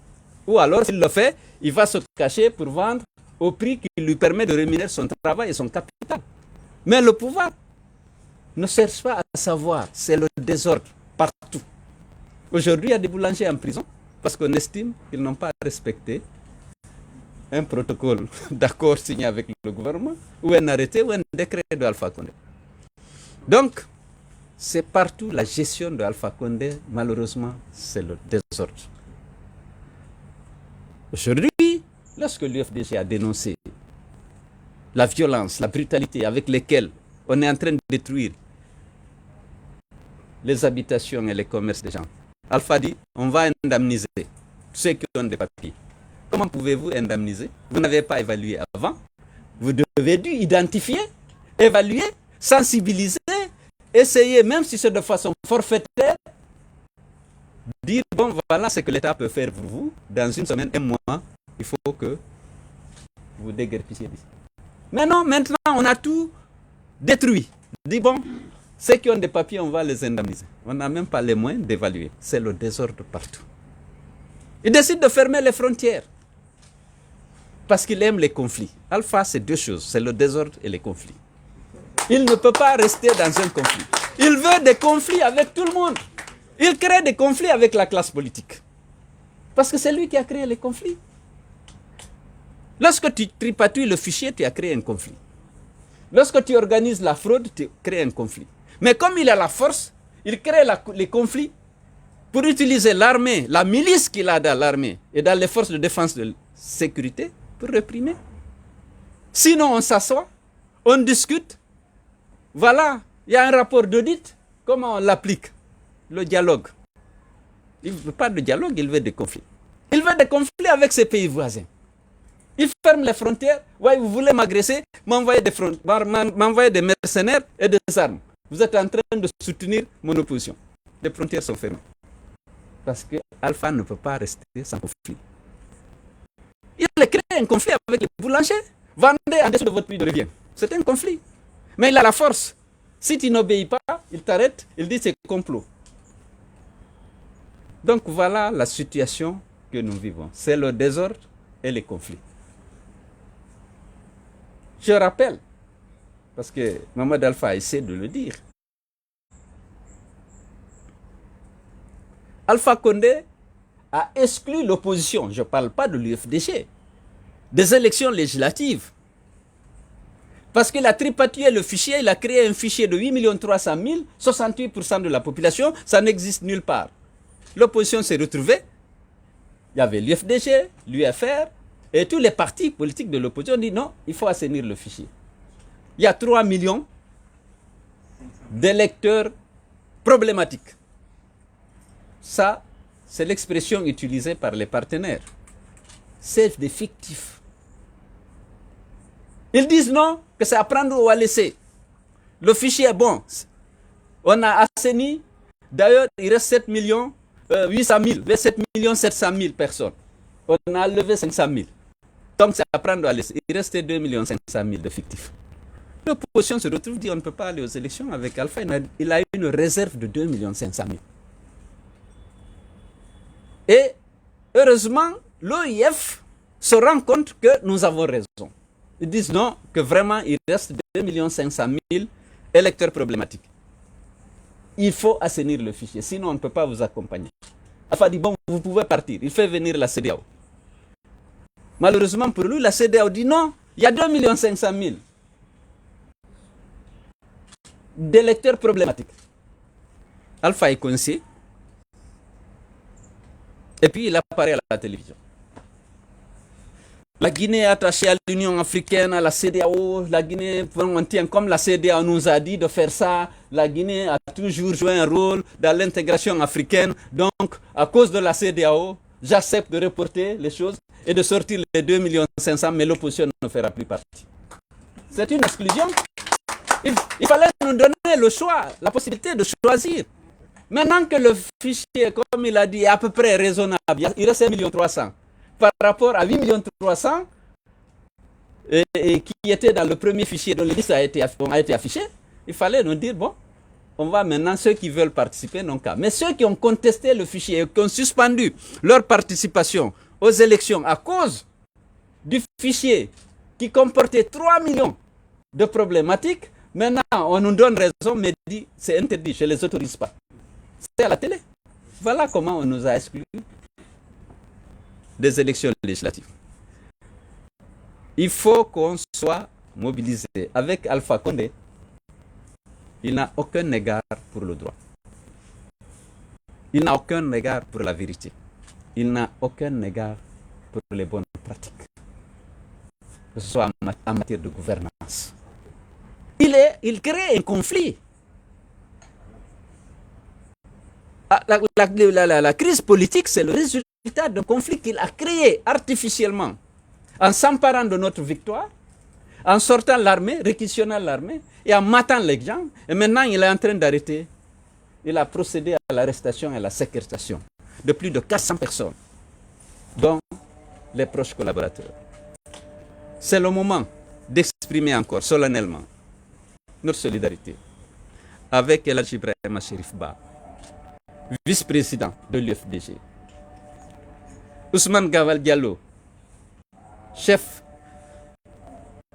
Ou alors, s'il le fait, il va se cacher pour vendre au prix qui lui permet de rémunérer son travail et son capital. Mais le pouvoir ne cherche pas à savoir. C'est le désordre partout. Aujourd'hui, il y a des boulangers en prison parce qu'on estime qu'ils n'ont pas respecté un protocole d'accord signé avec le gouvernement ou un arrêté ou un décret de Alpha Condé. Donc, c'est partout la gestion de Alpha Condé, malheureusement, c'est le désordre. Aujourd'hui, lorsque l'UFDG a dénoncé la violence, la brutalité avec lesquelles on est en train de détruire les habitations et les commerces des gens, Alpha dit, on va indemniser ceux qui ont des papiers. Comment pouvez-vous indemniser? Vous n'avez pas évalué avant. Vous devez dû identifier, évaluer, sensibiliser, essayer, même si c'est de façon forfaitaire, dire, bon, voilà ce que l'État peut faire pour vous dans une semaine, un mois, il faut que vous déguerpissiez d'ici. Mais non, maintenant, on a tout détruit. Dis bon, ceux qui ont des papiers, on va les indemniser. On n'a même pas les moyens d'évaluer. C'est le désordre partout. Ils décident de fermer les frontières parce qu'ils aiment les conflits. Alpha, c'est deux choses, c'est le désordre et les conflits. Il ne peut pas rester dans un conflit. Il veut des conflits avec tout le monde. Il crée des conflits avec la classe politique. Parce que c'est lui qui a créé les conflits. Lorsque tu tripatouilles le fichier, tu as créé un conflit. Lorsque tu organises la fraude, tu crées un conflit. Mais comme il a la force, il crée les conflits pour utiliser l'armée, la milice qu'il a dans l'armée et dans les forces de défense de sécurité pour réprimer. Sinon, on s'assoit, on discute. Voilà, il y a un rapport d'audit. Comment on l'applique? Le dialogue. Il ne veut pas de dialogue, il veut des conflits. Il veut des conflits avec ses pays voisins. Il ferme les frontières. Ouais, vous voulez m'agresser, m'envoyer des mercenaires et des armes. Vous êtes en train de soutenir mon opposition. Les frontières sont fermées. Parce que Alpha ne peut pas rester sans conflit. Il a créé un conflit avec les boulangers. Vendez en dessous de votre prix de revient. C'est un conflit. Mais il a la force. Si tu n'obéis pas, il t'arrête, il dit c'est complot. Donc voilà la situation que nous vivons. C'est le désordre et les conflits. Je rappelle, parce que Mohamed Alpha essaie de le dire, Alpha Condé a exclu l'opposition, je ne parle pas de l'UFDG, des élections législatives. Parce qu'il a tripatouillé le fichier, il a créé un fichier de 8 300 000, 68% de la population, ça n'existe nulle part. L'opposition s'est retrouvée, il y avait l'UFDG, l'UFR, et tous les partis politiques de l'opposition disent non, il faut assainir le fichier. Il y a 3 millions d'électeurs problématiques. Ça, c'est l'expression utilisée par les partenaires. C'est des fictifs. Ils disent non, que c'est à prendre ou à laisser. Le fichier est bon. On a assaini. D'ailleurs, il reste 7 800 000, 7 700 000 personnes. On a levé 500 000. Donc c'est à prendre ou à laisser. Il restait 2 500 000 de fictifs. L'opposition se retrouve, dit on ne peut pas aller aux élections avec Alpha. Il a une réserve de 2 500 000. Et heureusement, l'OIF se rend compte que nous avons raison. Ils disent non, que vraiment il reste 2 500 000 électeurs problématiques. Il faut assainir le fichier, sinon on ne peut pas vous accompagner. Alpha dit bon, vous pouvez partir. Il fait venir la CEDEAO. Malheureusement pour lui, la CEDEAO dit non, il y a 2 500 000 d'électeurs problématiques. Alpha est coincé. Et puis il apparaît à la télévision. La Guinée est attachée à l'Union africaine, à la CEDEAO. La Guinée, on tient comme la CEDEAO nous a dit de faire ça. La Guinée a toujours joué un rôle dans l'intégration africaine. Donc, à cause de la CEDEAO, j'accepte de reporter les choses et de sortir les 2 500 000, mais l'opposition ne fera plus partie. C'est une exclusion. Il fallait nous donner le choix, la possibilité de choisir. Maintenant que le fichier, comme il a dit, est à peu près raisonnable, il reste 1 300 000 par rapport à 8 300 000 et qui était dans le premier fichier dont les listes a été affichée, il fallait nous dire, bon, on va maintenant, ceux qui veulent participer n'ont qu'à. Mais ceux qui ont contesté le fichier et qui ont suspendu leur participation aux élections à cause du fichier qui comportait 3 millions de problématiques, maintenant on nous donne raison, mais dit c'est interdit, je ne les autorise pas. C'est à la télé. Voilà comment on nous a exclus des élections législatives. Il faut qu'on soit mobilisé. Avec Alpha Condé, il n'a aucun égard pour le droit. Il n'a aucun égard pour la vérité. Il n'a aucun égard pour les bonnes pratiques, que ce soit en matière de gouvernance. Il crée un conflit. La crise politique, c'est le résultat d'un conflit qu'il a créé artificiellement en s'emparant de notre victoire, en sortant l'armée, réquisitionnant l'armée et en matant les gens. Et maintenant, il est en train d'arrêter. Il a procédé à l'arrestation et à la séquestration de plus de 400 personnes, dont les proches collaborateurs. C'est le moment d'exprimer encore solennellement notre solidarité avec El Hadji Ibrahima Cherif Ba, vice-président de l'UFDG. Ousmane Gaval Diallo, chef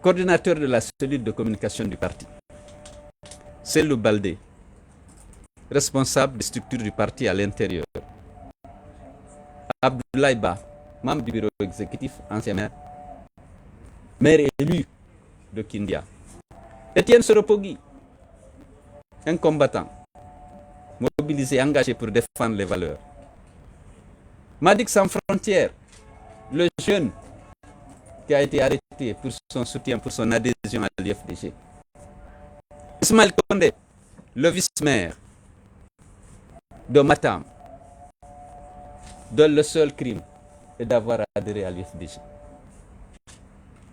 coordinateur de la cellule de communication du parti. Selou Baldé, responsable des structures du parti à l'intérieur. Abdoulaye Ba, membre du bureau exécutif, ancien maire élu de Kindia. Étienne Soropogui, un combattant, mobilisé, engagé pour défendre les valeurs. Madik Sans Frontières, le jeune qui a été arrêté pour son soutien, pour son adhésion à l'IFDG. Ismaël Kondé, le vice-maire de Matam, dont le seul crime est d'avoir adhéré à l'IFDG.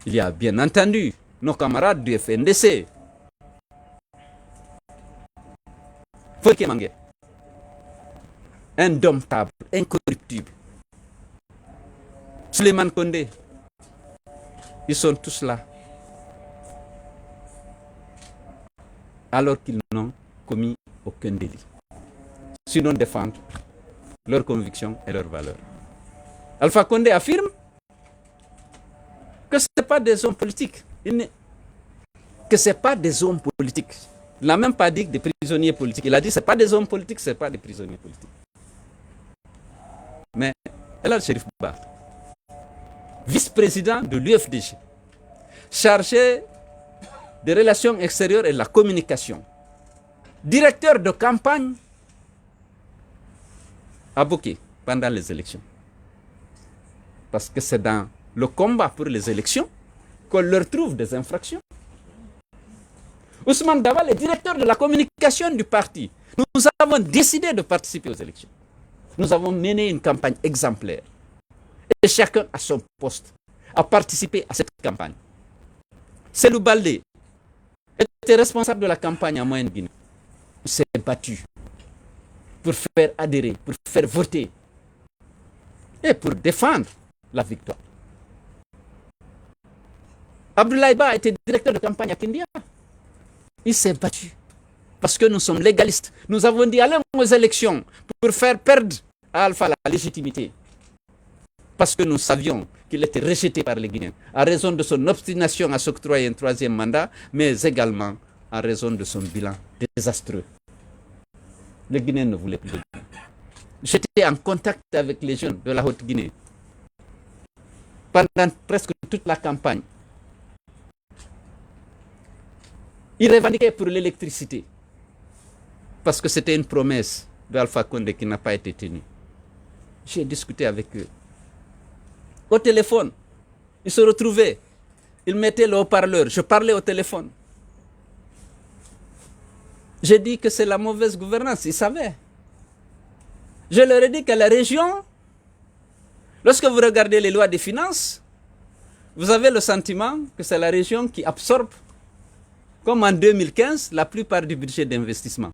Il y a bien entendu nos camarades du FNDC. Foké Mangé, indomptable, incorruptible. Suleiman Kondé, ils sont tous là. Alors qu'ils n'ont commis aucun délit. Sinon défendre leurs convictions et leurs valeurs. Alpha Condé affirme que ce n'est pas des hommes politiques. Que ce n'est pas des hommes politiques. Il n'a même pas dit des prisonniers politiques. Il a dit que ce n'est pas des hommes politiques, ce n'est pas des prisonniers politiques. Mais El Hadji Cherif Ba, vice-président de l'UFDG, chargé des relations extérieures et de la communication, directeur de campagne à Boké pendant les élections. Parce que c'est dans le combat pour les élections qu'on leur trouve des infractions. Ousmane Daval est directeur de la communication du parti. Nous avons décidé de participer aux élections. Nous avons mené une campagne exemplaire. Et chacun à son poste a participé à cette campagne. Selou Baldé était responsable de la campagne en Moyenne-Guinée. Il s'est battu pour faire adhérer, pour faire voter et pour défendre la victoire. Abdoulaye Ba était directeur de campagne à Kindia. Il s'est battu parce que nous sommes légalistes. Nous avons dit allons aux élections pour faire perdre à Alpha la légitimité. Parce que nous savions qu'il était rejeté par les Guinéens à raison de son obstination à s'octroyer un troisième mandat, mais également à raison de son bilan désastreux. Les Guinéens ne voulaient plus de lui. J'étais en contact avec les jeunes de la Haute-Guinée pendant presque toute la campagne. Ils revendiquaient pour l'électricité parce que c'était une promesse d'Alpha Condé qui n'a pas été tenue. J'ai discuté avec eux. Au téléphone, ils se retrouvaient. Ils mettaient le haut-parleur. Je parlais au téléphone. J'ai dit que c'est la mauvaise gouvernance. Ils savaient. Je leur ai dit que la région, lorsque vous regardez les lois des finances, vous avez le sentiment que c'est la région qui absorbe, comme en 2015, la plupart du budget d'investissement.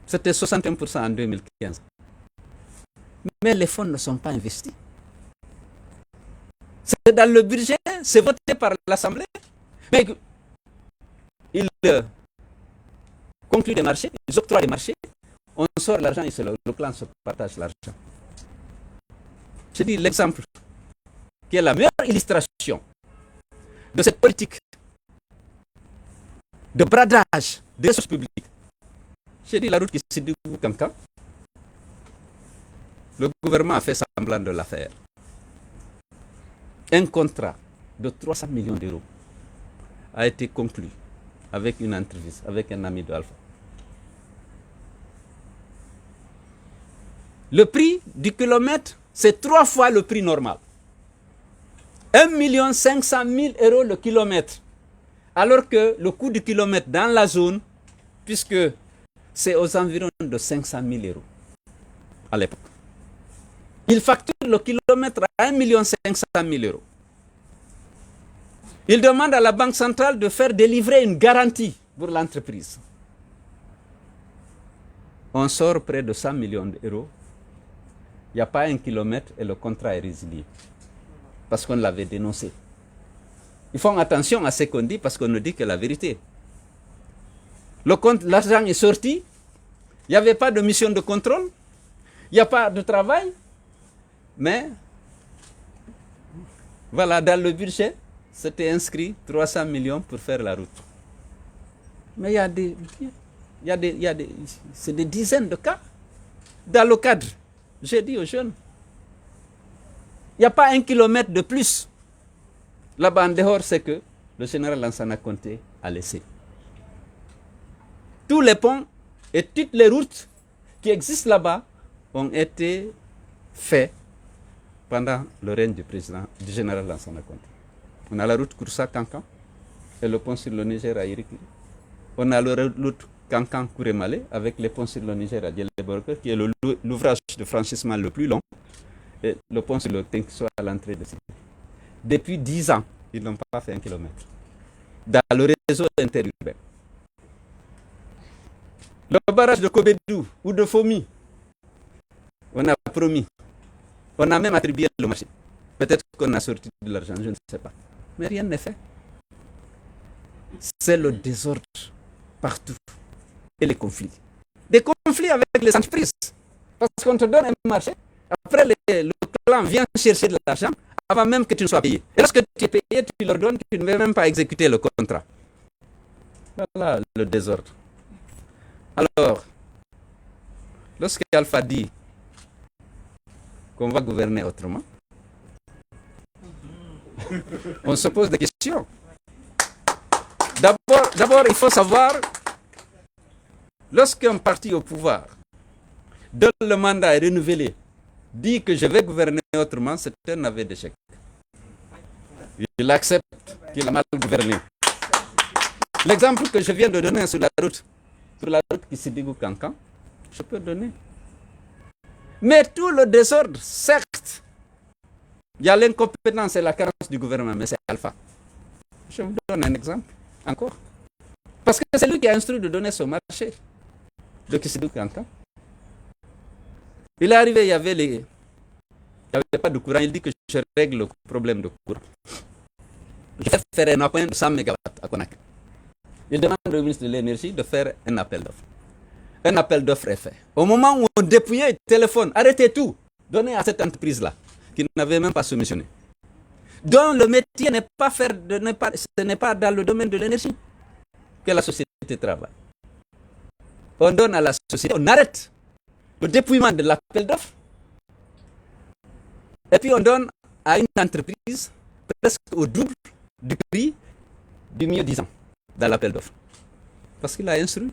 C'était 61% en 2015. Mais les fonds ne sont pas investis. C'est dans le budget, c'est voté par l'Assemblée. Mais ils concluent des marchés, ils octroient des marchés, on sort l'argent et le clan se partage l'argent. Je dis l'exemple qui est la meilleure illustration de cette politique de bradage des ressources publiques. J'ai dit la route qui se dit Kankan. Le gouvernement a fait semblant de l'affaire. Un contrat de 300 millions d'euros a été conclu avec une entreprise, avec un ami de Alpha. Le prix du kilomètre, c'est 3 fois le prix normal. 1 500 000 euros le kilomètre. Alors que le coût du kilomètre dans la zone, puisque c'est aux environs de 500 000 euros à l'époque. Il facture le kilomètre à 1 500 000 euros. Il demande à la Banque centrale de faire délivrer une garantie pour l'entreprise. On sort près de 100 millions d'euros. n'y a pas 1 kilomètre et le contrat est résilié. Parce qu'on l'avait dénoncé. Ils font attention à ce qu'on dit parce qu'on ne dit que la vérité. L'argent est sorti, il n'y avait pas de mission de contrôle, il n'y a pas de travail, mais voilà, dans le budget, c'était inscrit 300 millions pour faire la route. Mais c'est des dizaines de cas. Dans le cadre, j'ai dit aux jeunes, il n'y a pas 1 kilomètre de plus. Là-bas en dehors, c'est que le général Lansana Conté a laissé. Tous les ponts et toutes les routes qui existent là-bas ont été faits pendant le règne du général Lansana Conté. On a la route Kouroussa-Kankan et le pont sur le Niger à Irikiri. On a la route Kankan-Kouremale avec les ponts sur le Niger à Djeleborker, qui est l'ouvrage de franchissement le plus long, et le pont sur le Tenkso à l'entrée de Sénégal. Depuis 10 ans, ils n'ont pas fait 1 kilomètre. Dans le réseau interurbain. Le barrage de Kobedou ou de Fomi, on a promis. On a même attribué le marché. Peut-être qu'on a sorti de l'argent, je ne sais pas. Mais rien n'est fait. C'est le désordre partout. Et les conflits. Des conflits avec les entreprises. Parce qu'on te donne un marché, après le clan vient chercher de l'argent avant même que tu ne sois payé. Et lorsque tu es payé, tu leur donnes, tu ne veux même pas exécuter le contrat. Voilà le désordre. Alors, lorsque Alpha dit qu'on va gouverner autrement, on se pose des questions. D'abord, il faut savoir, lorsqu'un parti au pouvoir, dont le mandat est renouvelé, dit que je vais gouverner autrement, c'est un aveu d'échec. Il accepte qu'il a mal gouverné. L'exemple que je viens de donner sur la route Kissidigou-Kankan, je peux donner. Mais tout le désordre, certes, il y a l'incompétence et la carence du gouvernement, mais c'est Alpha. Je vous donne un exemple, encore. Parce que c'est lui qui a instruit de donner ce marché de Kissidigou-Kankan. Il est arrivé, il n'y avait pas de courant. Il dit que je règle le problème de courant. Je vais faire un appel de 100 MW à Conakry. Il demande au ministre de l'Énergie de faire un appel d'offres. Un appel d'offres est fait. Au moment où on dépouillait le téléphone, arrêtez tout, donnez à cette entreprise-là, qui n'avait même pas soumissionné. Dont le métier n'est pas ce n'est pas dans le domaine de l'énergie que la société travaille. On donne à la société, on arrête le dépouillement de l'appel d'offres. Et puis on donne à une entreprise presque au double du prix du mieux disant dans l'appel d'offres. Parce qu'il a instruit.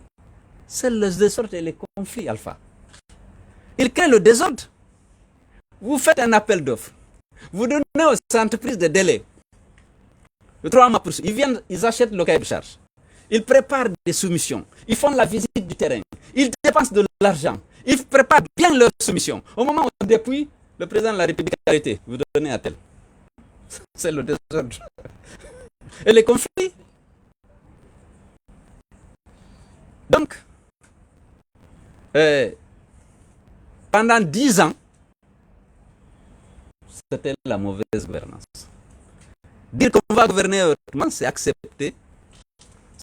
C'est le désordre et les conflits, Alpha. Il crée le désordre. Vous faites un appel d'offres. Vous donnez aux entreprises des délais. De 3 mois pour ça. Ils achètent le cahier de charge. Ils préparent des soumissions. Ils font la visite du terrain. Ils dépensent de l'argent. Ils préparent bien leurs soumissions. Au moment où on dépouille, le président de la République a arrêté. Vous donnez à tel. C'est le désordre. Et les conflits. Donc, pendant 10 ans, c'était la mauvaise gouvernance. Dire qu'on va gouverner autrement, c'est accepter.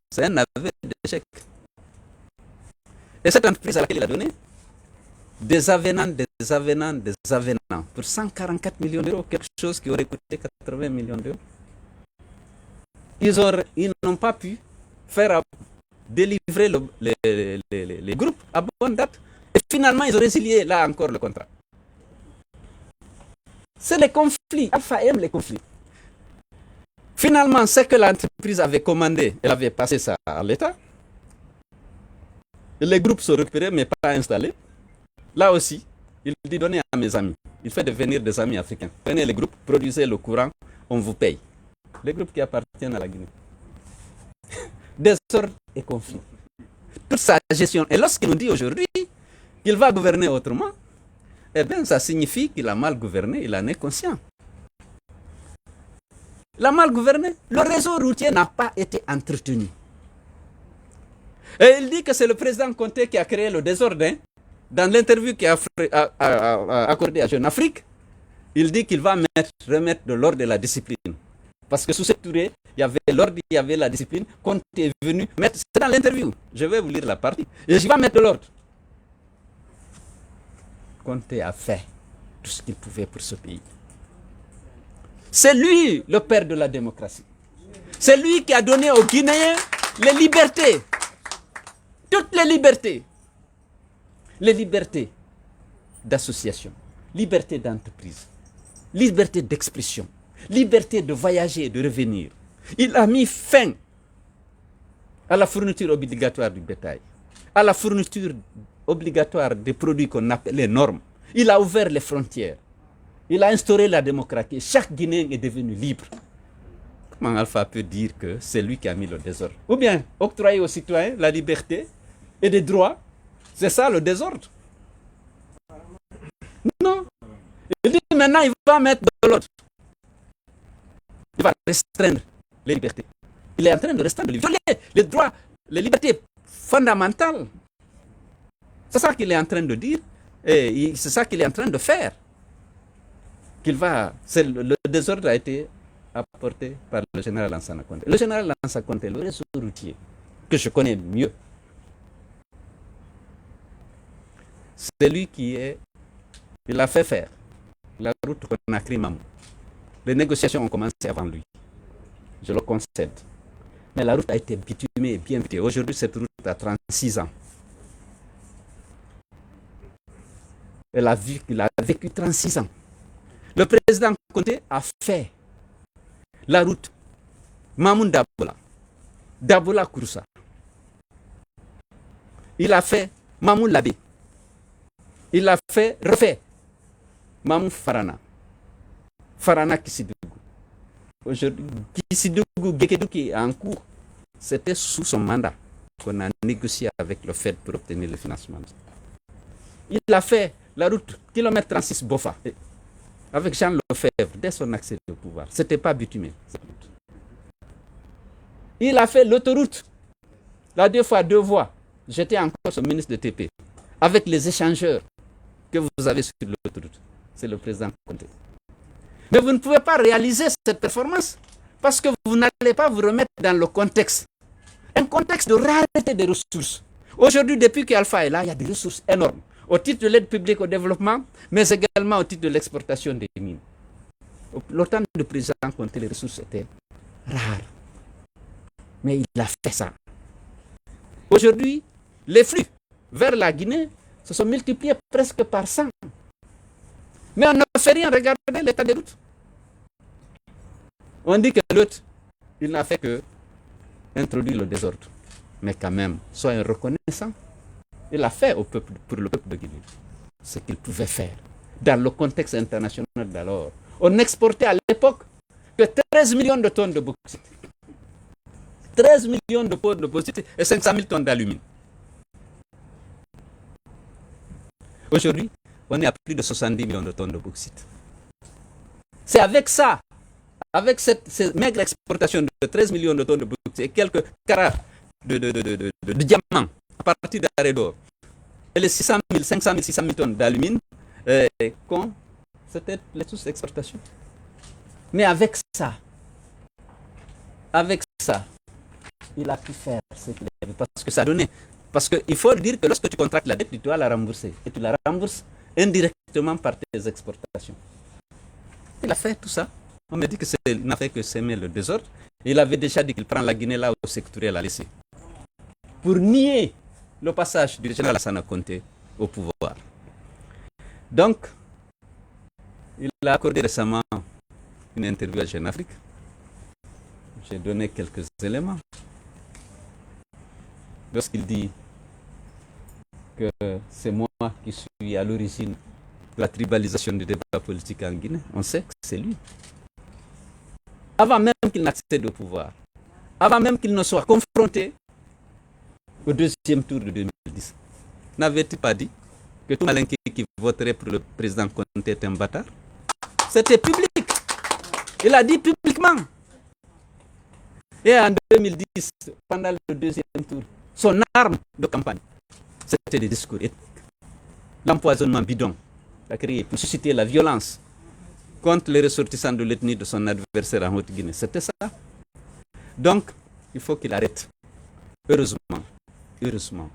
C'est un aveu d'échec. Et cette entreprise à laquelle il a donné des avenants pour 144 millions d'euros, quelque chose qui aurait coûté 80 millions d'euros. Ils n'ont pas pu faire délivrer les groupes à bonne date. Et finalement, ils ont résilié là encore le contrat. C'est les conflits. Alpha aime les conflits. Finalement, ce que l'entreprise avait commandé, elle avait passé ça à l'État. Les groupes sont récupérés mais pas installés. Là aussi, il dit donnez à mes amis. Il fait devenir des amis africains. Prenez les groupes, produisez le courant, on vous paye. Les groupes qui appartiennent à la Guinée. Désordre et conflit. Toute sa gestion. Et lorsqu'il nous dit aujourd'hui qu'il va gouverner autrement, eh bien, ça signifie qu'il a mal gouverné, il en est conscient. Il a mal gouverné. Le réseau routier n'a pas été entretenu. Et il dit que c'est le président Conté qui a créé le désordre. dans l'interview qu'il a accordée à Jeune Afrique, il dit qu'il va remettre de l'ordre de la discipline. Parce que sous cette Touré, il y avait l'ordre, il y avait la discipline. Conte est venu mettre, c'est dans l'interview, je vais vous lire la partie, et je vais mettre de l'ordre. Conte a fait tout ce qu'il pouvait pour ce pays. C'est lui le père de la démocratie. C'est lui qui a donné aux Guinéens les libertés. Toutes les libertés. Les libertés d'association, liberté d'entreprise, liberté d'expression, liberté de voyager et de revenir. Il a mis fin à la fourniture obligatoire du bétail, à la fourniture obligatoire des produits qu'on appelle les normes. Il a ouvert les frontières. Il a instauré la démocratie. Chaque Guinéen est devenu libre. Comment Alpha peut dire que c'est lui qui a mis le désordre? Ou bien octroyer aux citoyens la liberté et des droits, c'est ça le désordre? Non. Il dit maintenant il va mettre de l'ordre. Il va restreindre les libertés. Il est en train de restreindre, violer les droits, les libertés fondamentales. C'est ça qu'il est en train de dire et c'est ça qu'il est en train de faire. Le désordre a été apporté par le général Lansana Conté. Le général Lansana Conté, le réseau routier, que je connais mieux, c'est lui il a fait faire la route Conakry-Mamou. Les négociations ont commencé avant lui. Je le concède. Mais la route a été bitumée et bien bitée. Aujourd'hui, cette route a 36 ans. Il a vécu 36 ans. Le président Conté a fait la route Mamoun-Dabola, Dabola-Kouroussa. Il a fait Mamoun-Labé. Il a refait Mamoun-Farana. Farana-Kissidougou. Aujourd'hui, Kissidougou-Gekedou qui est en cours, c'était sous son mandat qu'on a négocié avec le FED pour obtenir le financement. Il a fait la route kilomètre 36 Bofa avec Jean Lefebvre dès son accès au pouvoir. Ce n'était pas bitumé. Il a fait l'autoroute, la 2x2 voies. J'étais encore son ministre de TP, avec les échangeurs que vous avez sur l'autoroute. C'est le président Conté. Mais vous ne pouvez pas réaliser cette performance parce que vous n'allez pas vous remettre dans le contexte. Un contexte de rareté des ressources. Aujourd'hui, depuis qu'Alpha est là, il y a des ressources énormes. Au titre de l'aide publique au développement, mais également au titre de l'exportation des mines. Au temps du président Conté, les ressources étaient rares. Mais il a fait ça. Aujourd'hui, les flux vers la Guinée se sont multipliés presque par 100. Mais on ne fait rien, regardez l'état des routes. On dit que l'autre, il n'a fait que introduire le désordre. Mais quand même, soyez reconnaissants. Il a fait pour le peuple de Guinée ce qu'il pouvait faire dans le contexte international d'alors. On exportait à l'époque que 13 millions de tonnes de bauxite. 13 millions de tonnes de bauxite et 500 000 tonnes d'alumine. Aujourd'hui, on est à plus de 70 millions de tonnes de bauxite. C'est avec ça, avec cette maigre exportation de 13 millions de tonnes de bauxite et quelques carats de diamants à partir d'arrêt d'or, et les 500 000, 600 000 tonnes d'alumine, c'était les sources d'exportation. Mais avec ça, il a pu faire ce qu'il avait, parce que ça donnait. Parce qu'il faut dire que lorsque tu contractes la dette, tu dois la rembourser. Et tu la rembourses indirectement par tes exportations. Il a fait tout ça. On me dit qu'il n'a fait que s'aimer le désordre. Il avait déjà dit qu'il prend la Guinée là où Sékou Touré l'a laissé. Pour nier le passage du général Lansana Conté au pouvoir. Donc, il a accordé récemment une interview à Jeune Afrique. J'ai donné quelques éléments. Lorsqu'il dit que c'est moi qui suis à l'origine de la tribalisation du débat politique en Guinée, on sait que c'est lui. Avant même qu'il n'accède au pouvoir, avant même qu'il ne soit confronté au deuxième tour de 2010, n'avait-il pas dit que tout Malinké qui voterait pour le président Conté est un bâtard? C'était public. Il a dit publiquement. Et en 2010, pendant le deuxième tour, son arme de campagne, c'était des discours ethniques. l'empoisonnement bidon, a créé pour susciter la violence contre les ressortissants de l'ethnie de son adversaire en Haute-Guinée. C'était ça. Donc, il faut qu'il arrête. Heureusement,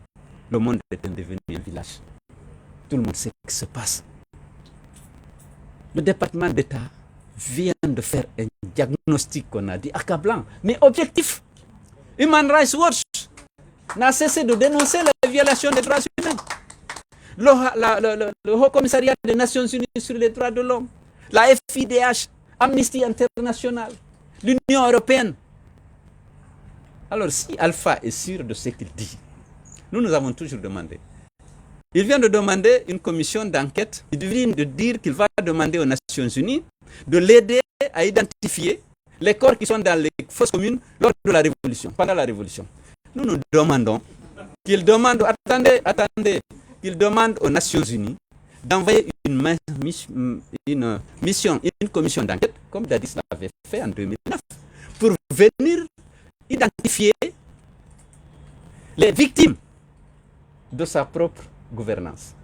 le monde est devenu un village. Tout le monde sait ce qui se passe. Le département d'État vient de faire un diagnostic qu'on a dit accablant, mais objectif. Human Rights Watch n'a cessé de dénoncer la violation des droits humains. Le Haut Commissariat des Nations Unies sur les droits de l'homme, la FIDH, Amnesty International, l'Union européenne. Alors si Alpha est sûr de ce qu'il dit, nous avons toujours demandé. Il vient de demander une commission d'enquête. Il vient de dire qu'il va demander aux Nations Unies de l'aider à identifier les corps qui sont dans les fosses communes lors de la Révolution, pendant la Révolution. Nous nous demandons qu'il demande, qu'il demande aux Nations Unies d'envoyer une commission d'enquête, comme Dadis l'avait fait en 2009, pour venir identifier les victimes de sa propre gouvernance.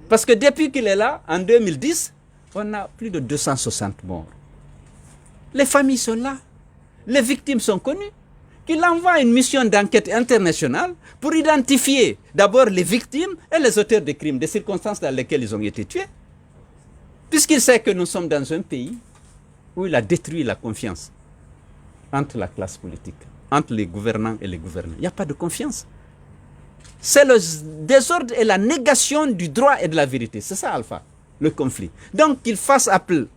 Parce que depuis qu'il est là, en 2010, on a plus de 260 morts. Les familles sont là, les victimes sont connues. Qu'il envoie une mission d'enquête internationale pour identifier d'abord les victimes et les auteurs des crimes, des circonstances dans lesquelles ils ont été tués. Puisqu'il sait que nous sommes dans un pays où il a détruit la confiance entre la classe politique, entre les gouvernants et les gouvernés. Il n'y a pas de confiance. C'est le désordre et la négation du droit et de la vérité. C'est ça, Alpha, le conflit. Donc, qu'il fasse appel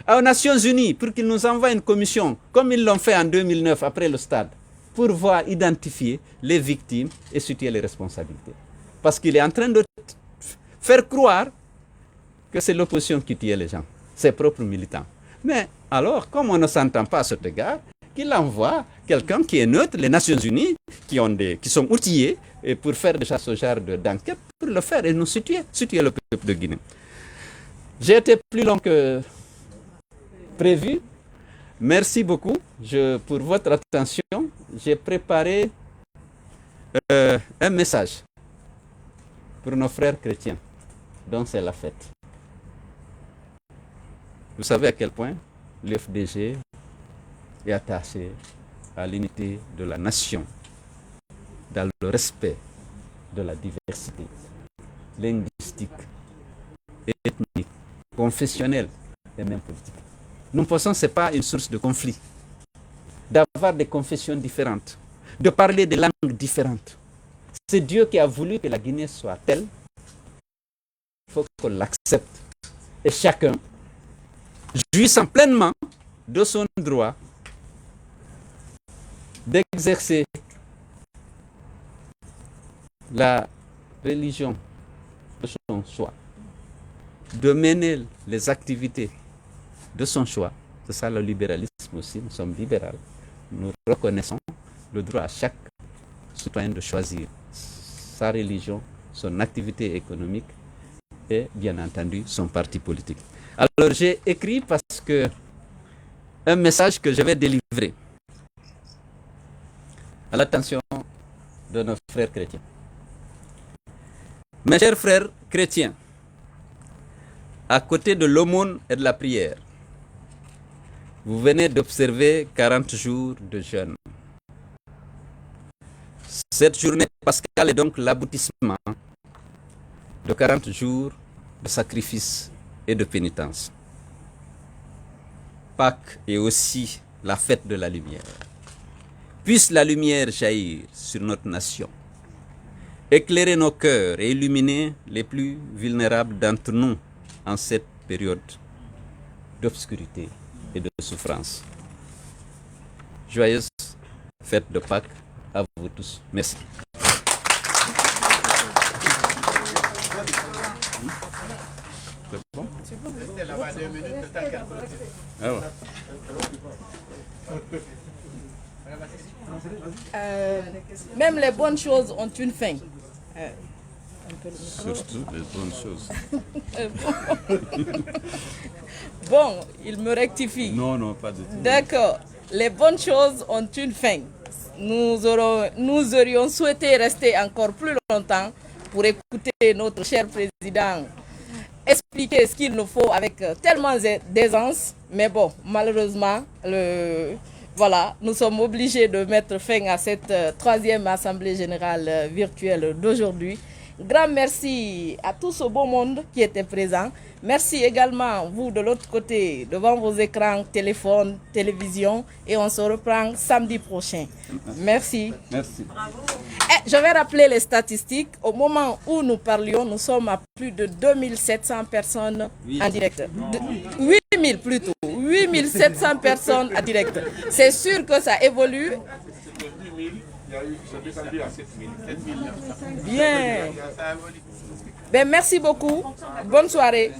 aux Nations Unies pour qu'ils nous envoient une commission, comme ils l'ont fait en 2009 après le stade, pour voir identifier les victimes et situer les responsabilités. Parce qu'il est en train de faire croire que c'est l'opposition qui tue les gens, ses propres militants. Mais alors, comme on ne s'entend pas à cet égard, qu'il envoie quelqu'un qui est neutre, les Nations Unies, qui sont outillés et pour faire déjà ce genre d'enquête, pour le faire et nous situer le peuple de Guinée. J'ai été plus long que prévu. Merci beaucoup pour votre attention. J'ai préparé un message pour nos frères chrétiens, dont c'est la fête. Vous savez à quel point l'UFDG est attaché à l'unité de la nation, dans le respect de la diversité linguistique, ethnique, confessionnelle et même politique. Nous pensons que ce n'est pas une source de conflit d'avoir des confessions différentes, de parler des langues différentes. C'est Dieu qui a voulu que la Guinée soit telle. Il faut qu'on l'accepte. Et chacun, jouissant pleinement de son droit d'exercer la religion de son choix, de mener les activités de son choix. C'est ça le libéralisme aussi. Nous sommes libéraux. Nous reconnaissons le droit à chaque citoyen de choisir sa religion, son activité économique et bien entendu son parti politique. Alors j'ai écrit parce que un message que je vais délivrer à l'attention de nos frères chrétiens. Mes chers frères chrétiens, à côté de l'aumône et de la prière, vous venez d'observer 40 jours de jeûne. Cette journée pascale est donc l'aboutissement de 40 jours de sacrifice et de pénitence. Pâques est aussi la fête de la lumière. Puisse la lumière jaillir sur notre nation, éclairer nos cœurs et illuminer les plus vulnérables d'entre nous en cette période d'obscurité et de souffrance. Joyeuse fête de Pâques à vous tous. Merci. C'est bon? Ah ouais. Même les bonnes choses ont une fin. Surtout les bonnes choses. Bon, il me rectifie. Non, pas du tout. D'accord. Les bonnes choses ont une fin. Nous aurions souhaité rester encore plus longtemps, pour écouter notre cher président expliquer ce qu'il nous faut avec tellement d'aisance. Mais bon, malheureusement, voilà, nous sommes obligés de mettre fin à cette troisième Assemblée générale virtuelle d'aujourd'hui. Grand merci à tout ce beau monde qui était présent. Merci également, vous de l'autre côté, devant vos écrans, téléphones, télévision. Et on se reprend samedi prochain. Merci. Merci. Et je vais rappeler les statistiques. Au moment où nous parlions, nous sommes à plus de 2700 personnes en direct. 8000 plutôt. 8700 personnes en direct. C'est sûr que ça évolue. Bien. Ben, merci beaucoup. Bonne soirée.